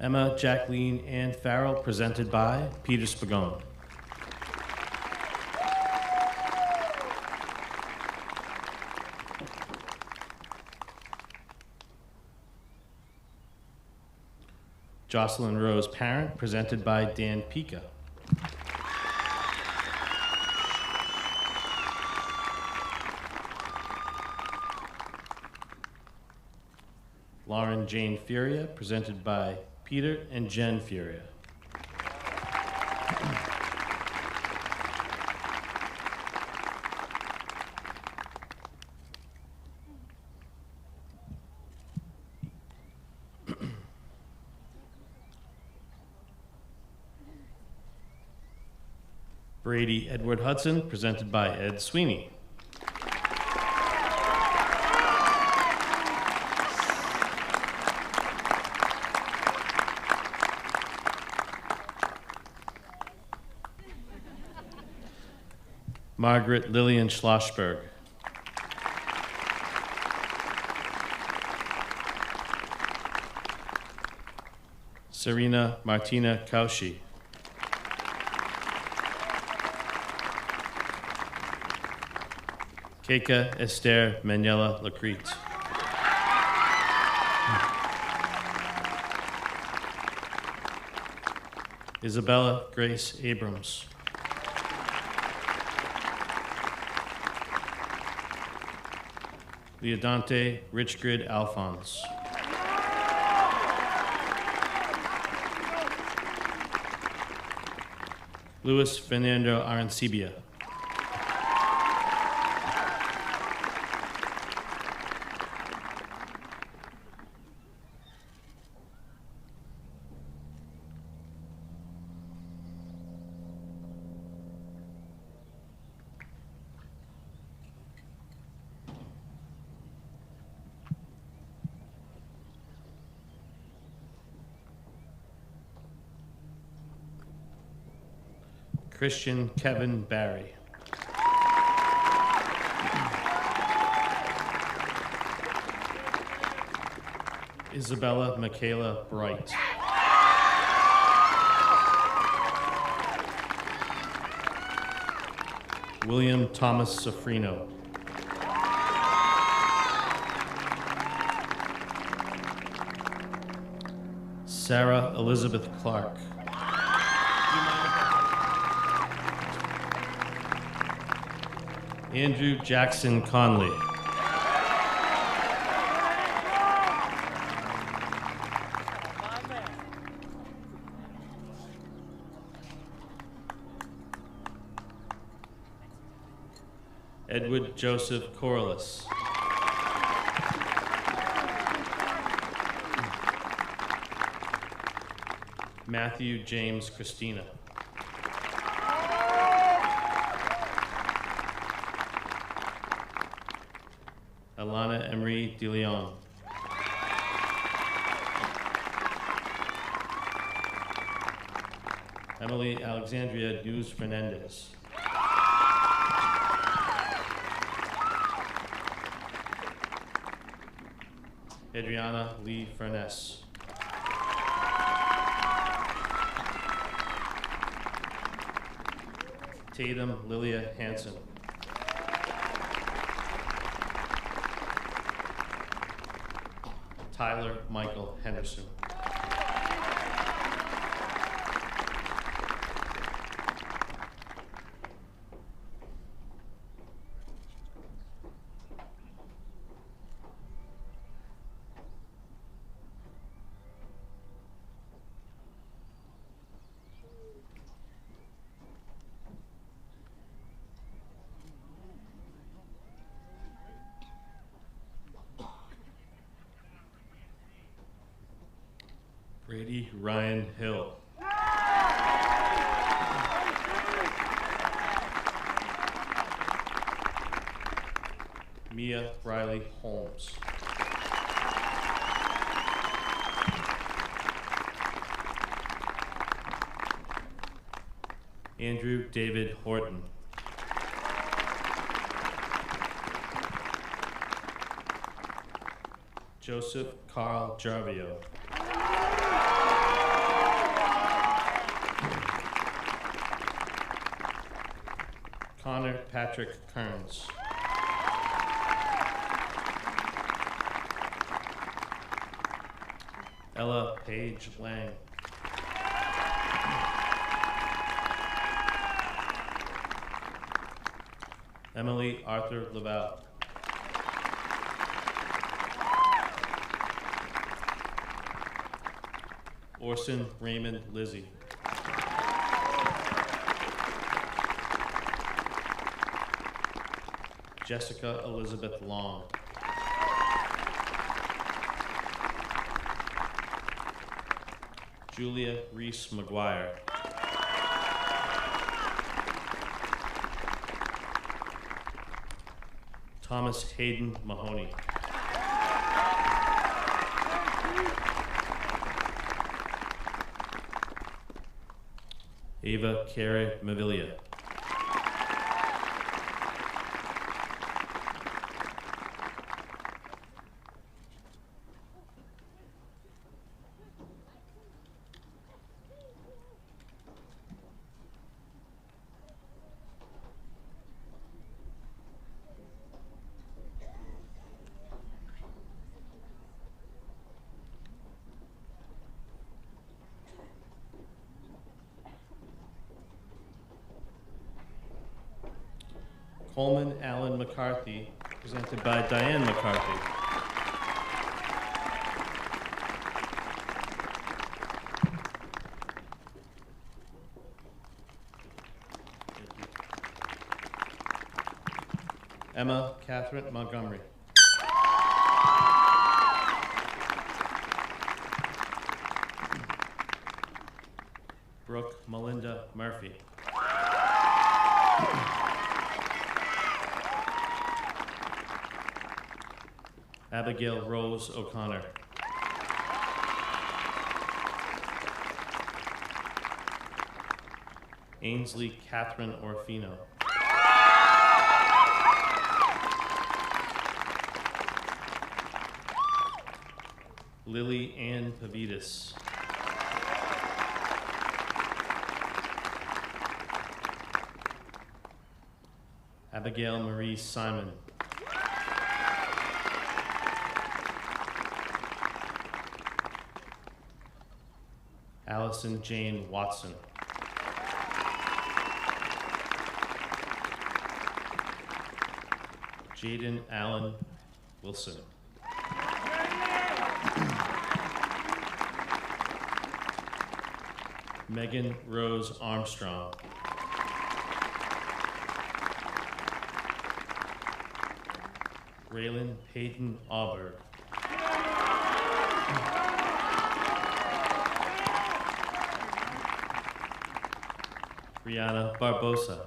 Emma Jacqueline Ann Farrell, presented by Peter Spagone. Jocelyn Rose Parent, presented by Dan Pica. Lauren Jane Furia, presented by Peter and Jen Furia. Brady Edward Hudson, presented by Ed Sweeney. Margaret Lillian Schlossberg. Serena Martina Kaushi. Keika Esther Manuela Lacrete. Isabella Grace Abrams. Leodante Richgrid Alphonse. Luis Fernando Arancibia. Christian Kevin Barry. Isabella Michaela Bright. William Thomas Sofrino. Sarah Elizabeth Clark. Andrew Jackson Conley. Edward Joseph Corliss. Matthew James Christina. Alana Emery De Leon. Emily Alexandria News Fernandez. Adriana Lee Furness. Tatum Lilia Hansen. Tyler Michael Henderson. Brady Ryan Hill. Mia Riley Holmes. Andrew David Horton. Joseph Carl Jarvio. Connor Patrick Kearns. Ella Paige Lang. Emily Arthur Laval. Orson Raymond Lizzie. Jessica Elizabeth Long. Julia Reese McGuire. Thomas Hayden Mahoney. Ava Carey Mavilia. Coleman Allen McCarthy, presented by Diane McCarthy. Emma Catherine Montgomery. Brooke Melinda Murphy. Abigail Rose O'Connor. Ainsley Catherine Orfino. Lily Ann Pavitas. Abigail Marie Simon. Allison Jane Watson. Jaden Allen Wilson. Megan Rose Armstrong. Raylan Peyton Auberg. Brianna Barbosa.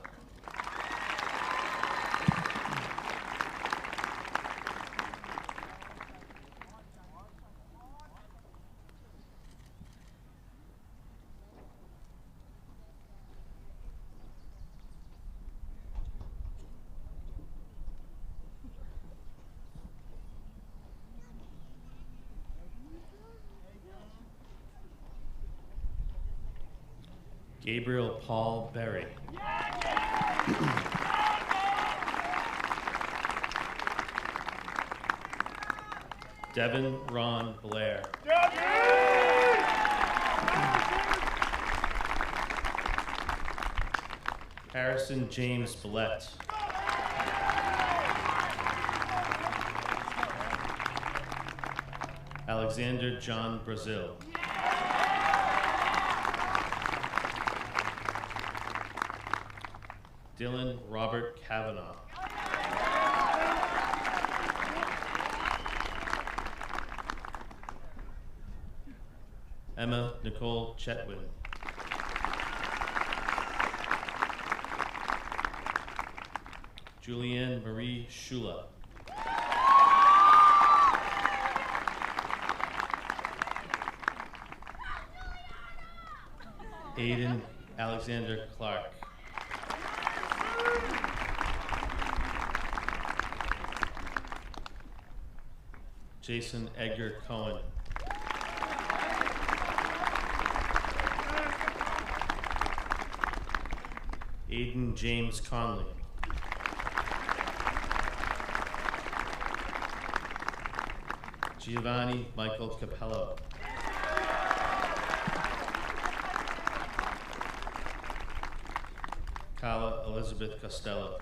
Gabriel Paul Berry. Devin Ron Blair. Harrison James Billette. Alexander John Brazil. Dylan Robert Kavanaugh. Emma Nicole Chetwin. Julianne Marie Shula. Aiden Alexander Clark. Jason Edgar Cohen. Aiden James Conley. Giovanni Michael Capello. Carla Elizabeth Costello.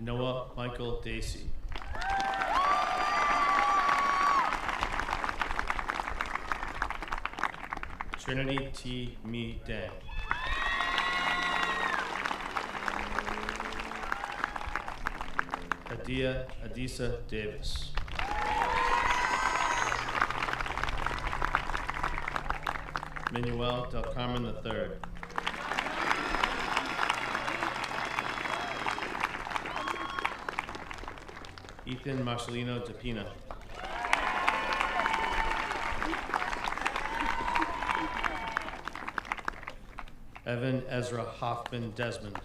Noah Michael Dacey. Trinity T. Me Dang. Adisa Davis. Manuel Del Carmen III. Ethan Marcelino DePina. Evan Ezra Hoffman Desmond.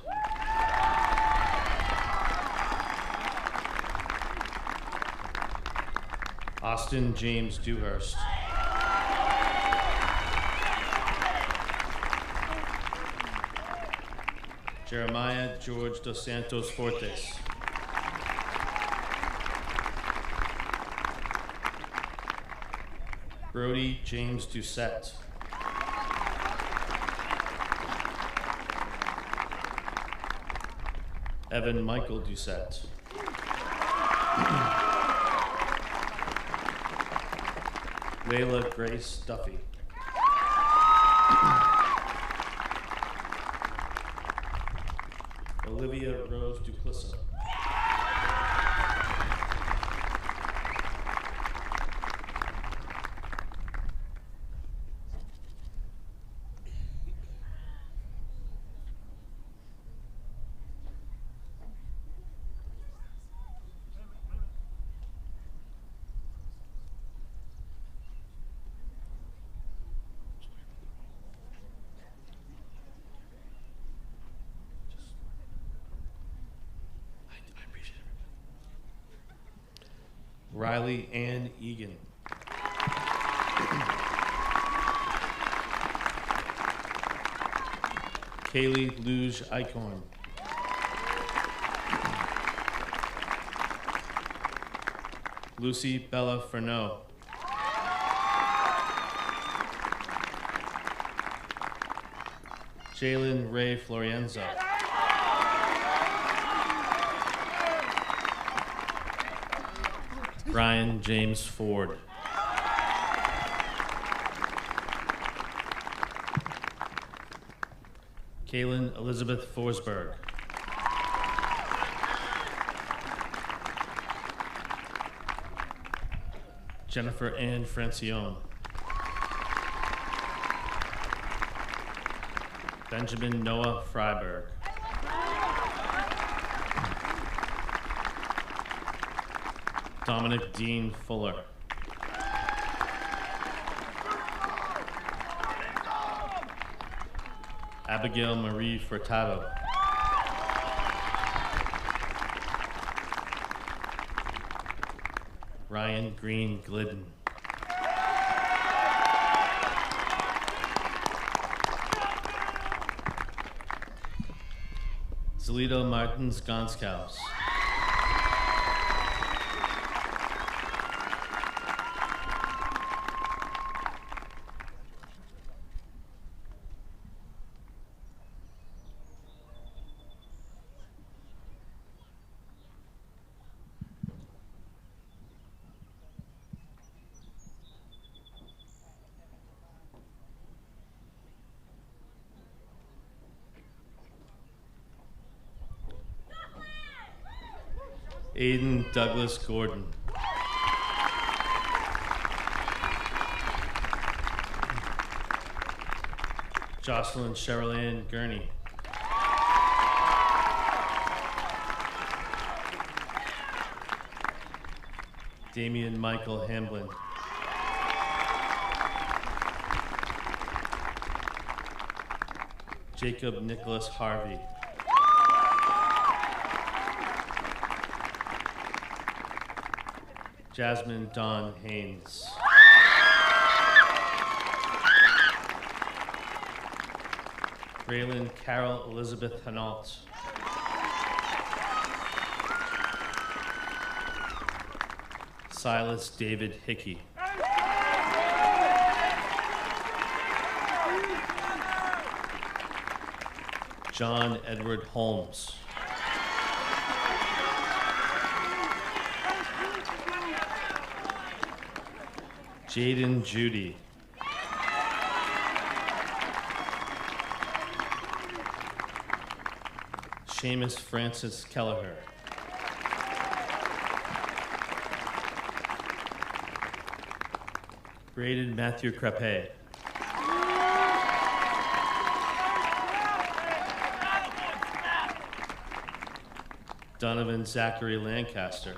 Austin James Dewhurst. Jeremiah George Dos Santos Fortes. Brody James Doucette. Evan Michael Doucette. Layla Grace Duffy. Olivia Rose Duplissa. Riley Ann Egan. Kaylee Luge Eichhorn. Lucy Bella Furneaux. Jalen Ray Florienzo. Brian James Ford. Kaylin Elizabeth Forsberg. Jennifer Ann Francione. Benjamin Noah Freiberg. Dominic Dean Fuller. Abigail Marie Furtado. Ryan Green Glidden. Zelito Martins Gonskaus. Aiden Douglas Gordon. Jocelyn Sherilyn Gurney. Damian Michael Hamblin. Jacob Nicholas Harvey. Jasmine Dawn Haynes. Raylan Carol Elizabeth Hanault. Silas David Hickey. John Edward Holmes. Jaden Judy. Seamus Francis Kelleher. Braden Matthew Crepe. Donovan Zachary Lancaster.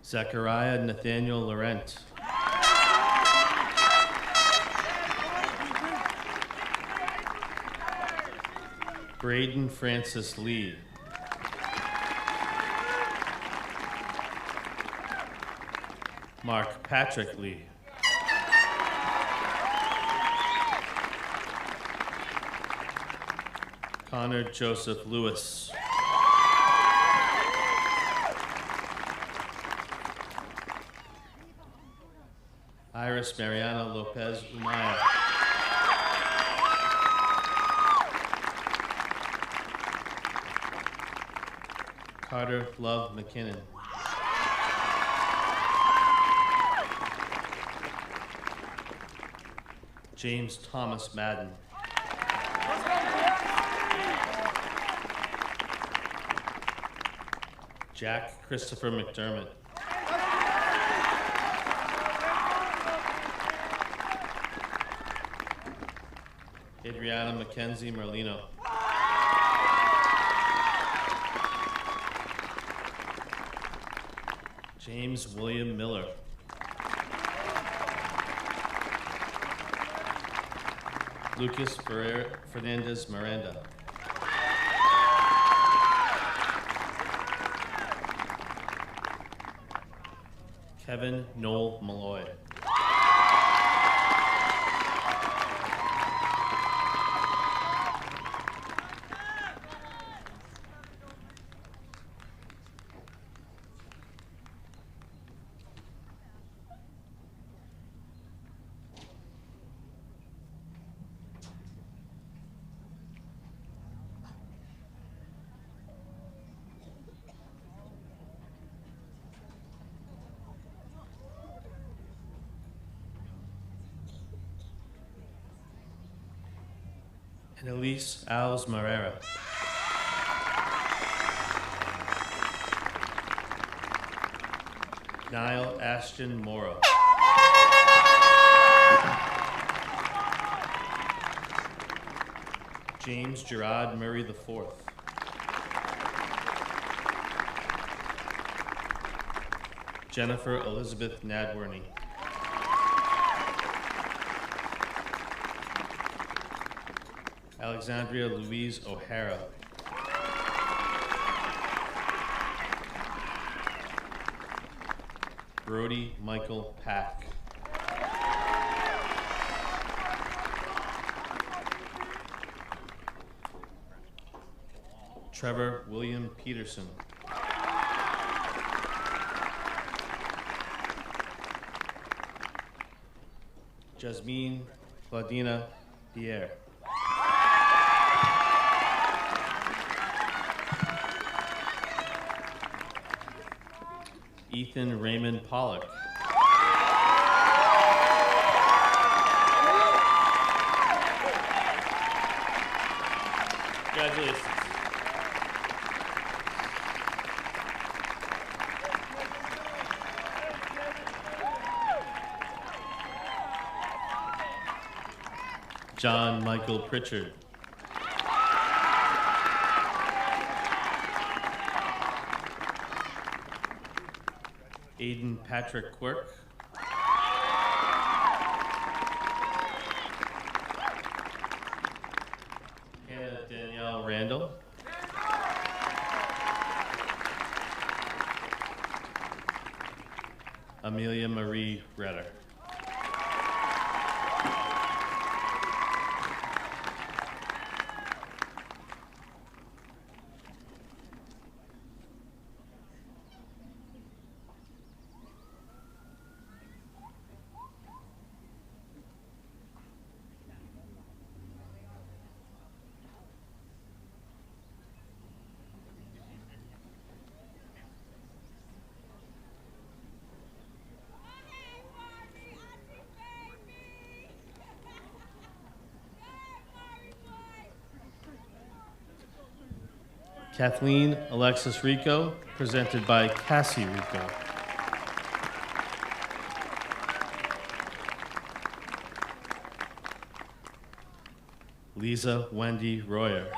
Zechariah Nathaniel Laurent. Braden Francis Lee. Mark Patrick Lee. Connor Joseph Lewis. Iris Mariana Lopez Umaya. Carter Love McKinnon. James Thomas Madden. Jack Christopher McDermott. Adriana Mackenzie Merlino. James William Miller. Lucas Fernandez Miranda. Kevin Noel Malloy. And Elise Alves Marrera. Niall Ashton Morrow. James Gerard Murray IV. Jennifer Elizabeth Nadworny. Alexandria Louise O'Hara. Brody Michael Pack. Trevor William Peterson. Jasmine Claudina Pierre. Ethan Raymond Pollock. Congratulations. John Michael Pritchard. Aiden Patrick Quirk. Hannah Danielle Randall. Amelia Marie Redder. Kathleen Alexis Rico, presented by Cassie Rico. Lisa Wendy Royer.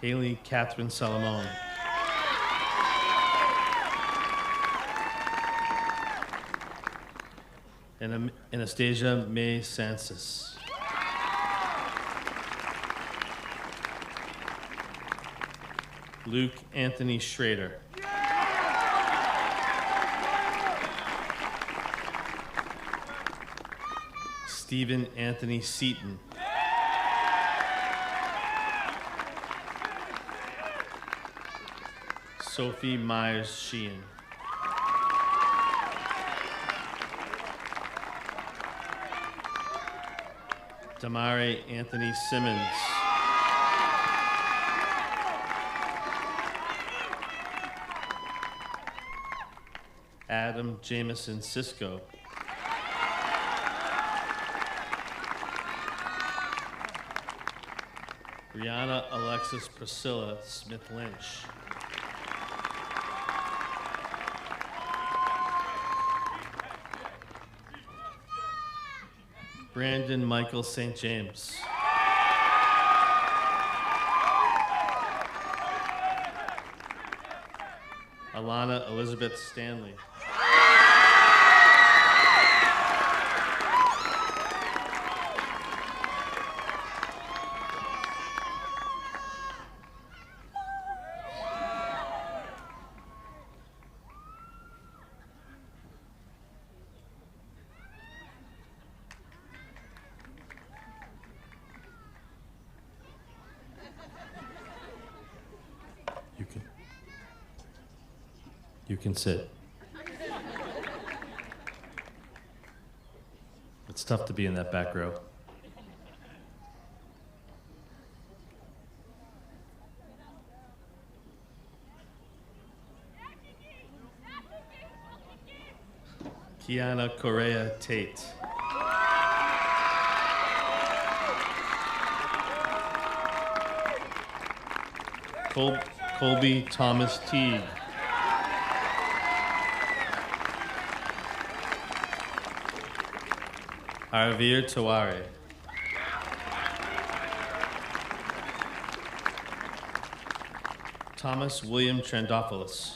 Haley Catherine Salamone. And Anastasia May Sansis. Luke Anthony Schrader. Stephen Anthony Seaton. Sophie Myers Sheehan. Damari Anthony Simmons. Adam Jameson Cisco. Brianna Alexis Priscilla Smith-Lynch. Brandon Michael St. James. Alana Elizabeth Stanley. You can sit. It's tough to be in that back row. Kiana Correa Tate. Colby Thomas Teague. Arvir Tawari. Thomas William Trandopoulos.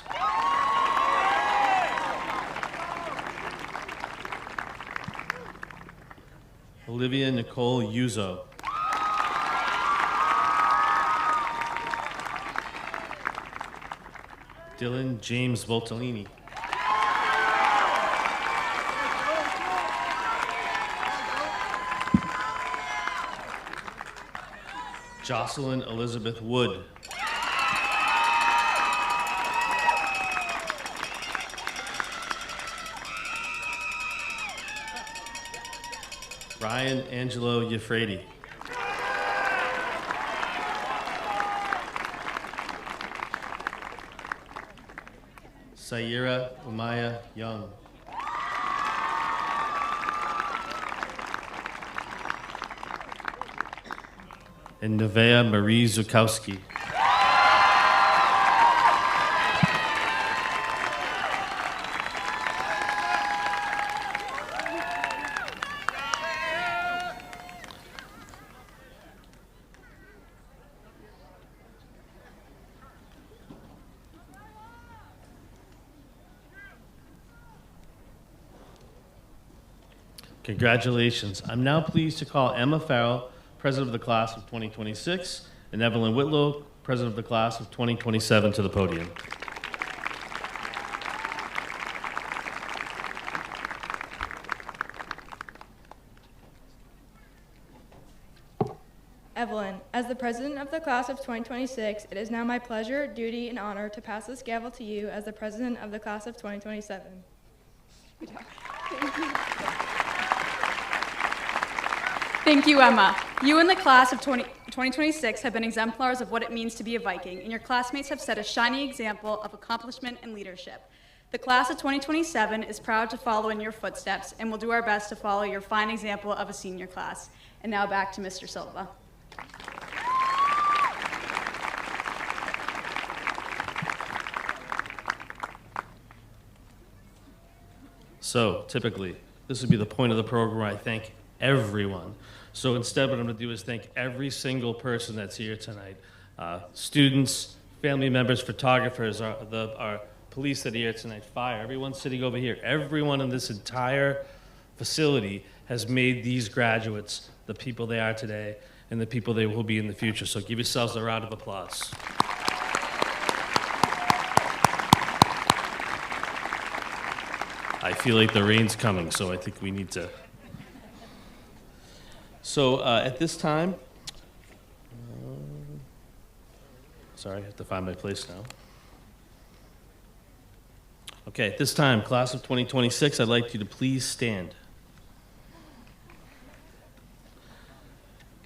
Olivia Nicole Yuzo. Dylan James Voltolini. Jocelyn Elizabeth Wood. Ryan Angelo Yafredi. Sayira Umaya Young. And Nevea Marie Zukowski. Congratulations. I'm now pleased to call Emma Farrell, President of the Class of 2026, and Evelyn Whitlow, President of the Class of 2027, to the podium. Evelyn, as the President of the Class of 2026, it is now my pleasure, duty, and honor to pass this gavel to you as the President of the Class of 2027. Thank you, Emma. You and the class of 2026 have been exemplars of what it means to be a Viking, and your classmates have set a shining example of accomplishment and leadership. The class of 2027 is proud to follow in your footsteps, and will do our best to follow your fine example of a senior class. And now back to Mr. Silva. So typically, this would be the point of the program where I thank everyone. So instead, what I'm going to do is thank every single person that's here tonight. Students, family members, photographers, our police that are here tonight, fire, everyone sitting over here, everyone in this entire facility has made these graduates the people they are today and the people they will be in the future. So give yourselves a round of applause. I feel like the rain's coming, so I think we need to. So at this time, sorry, I have to find my place now. Okay, at this time, class of 2026, I'd like you to please stand.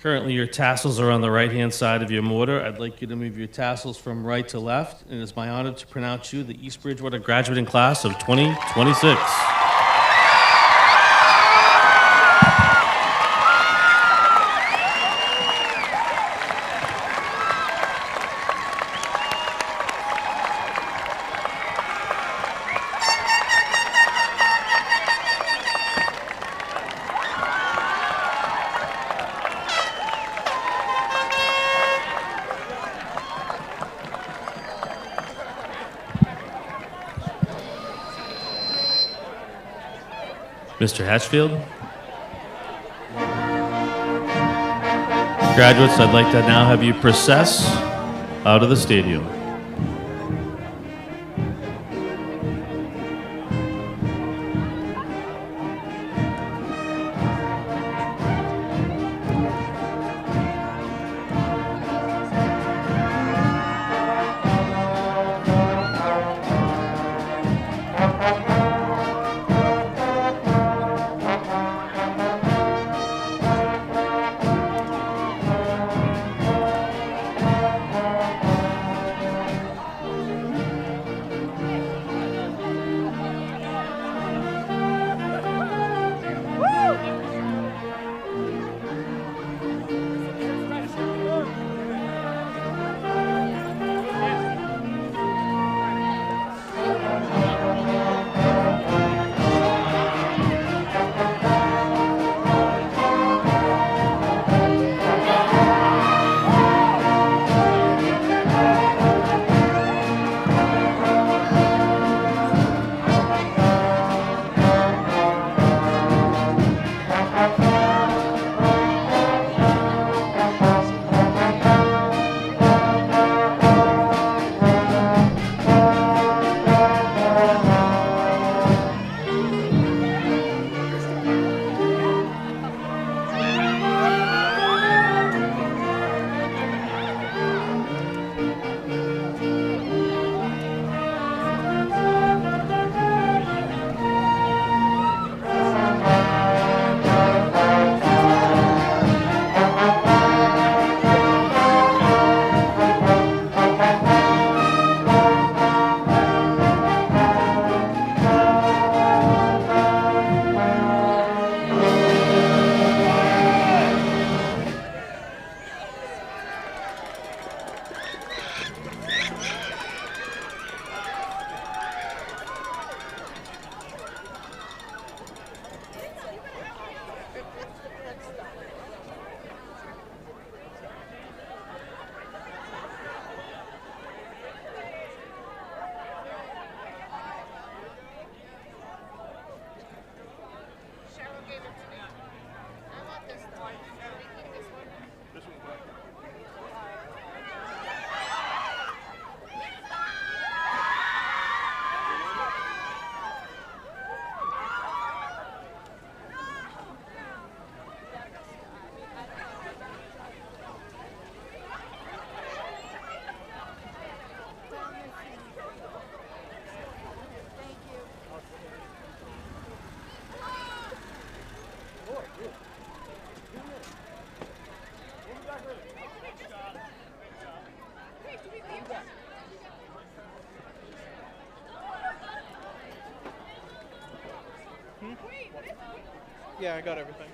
Currently, your tassels are on the right-hand side of your mortar. I'd like you to move your tassels from right to left, and it's my honor to pronounce you the East Bridgewater graduating class of 2026. Mr. Hatchfield. Graduates, I'd like to now have you process out of the stadium. Yeah, I got everything.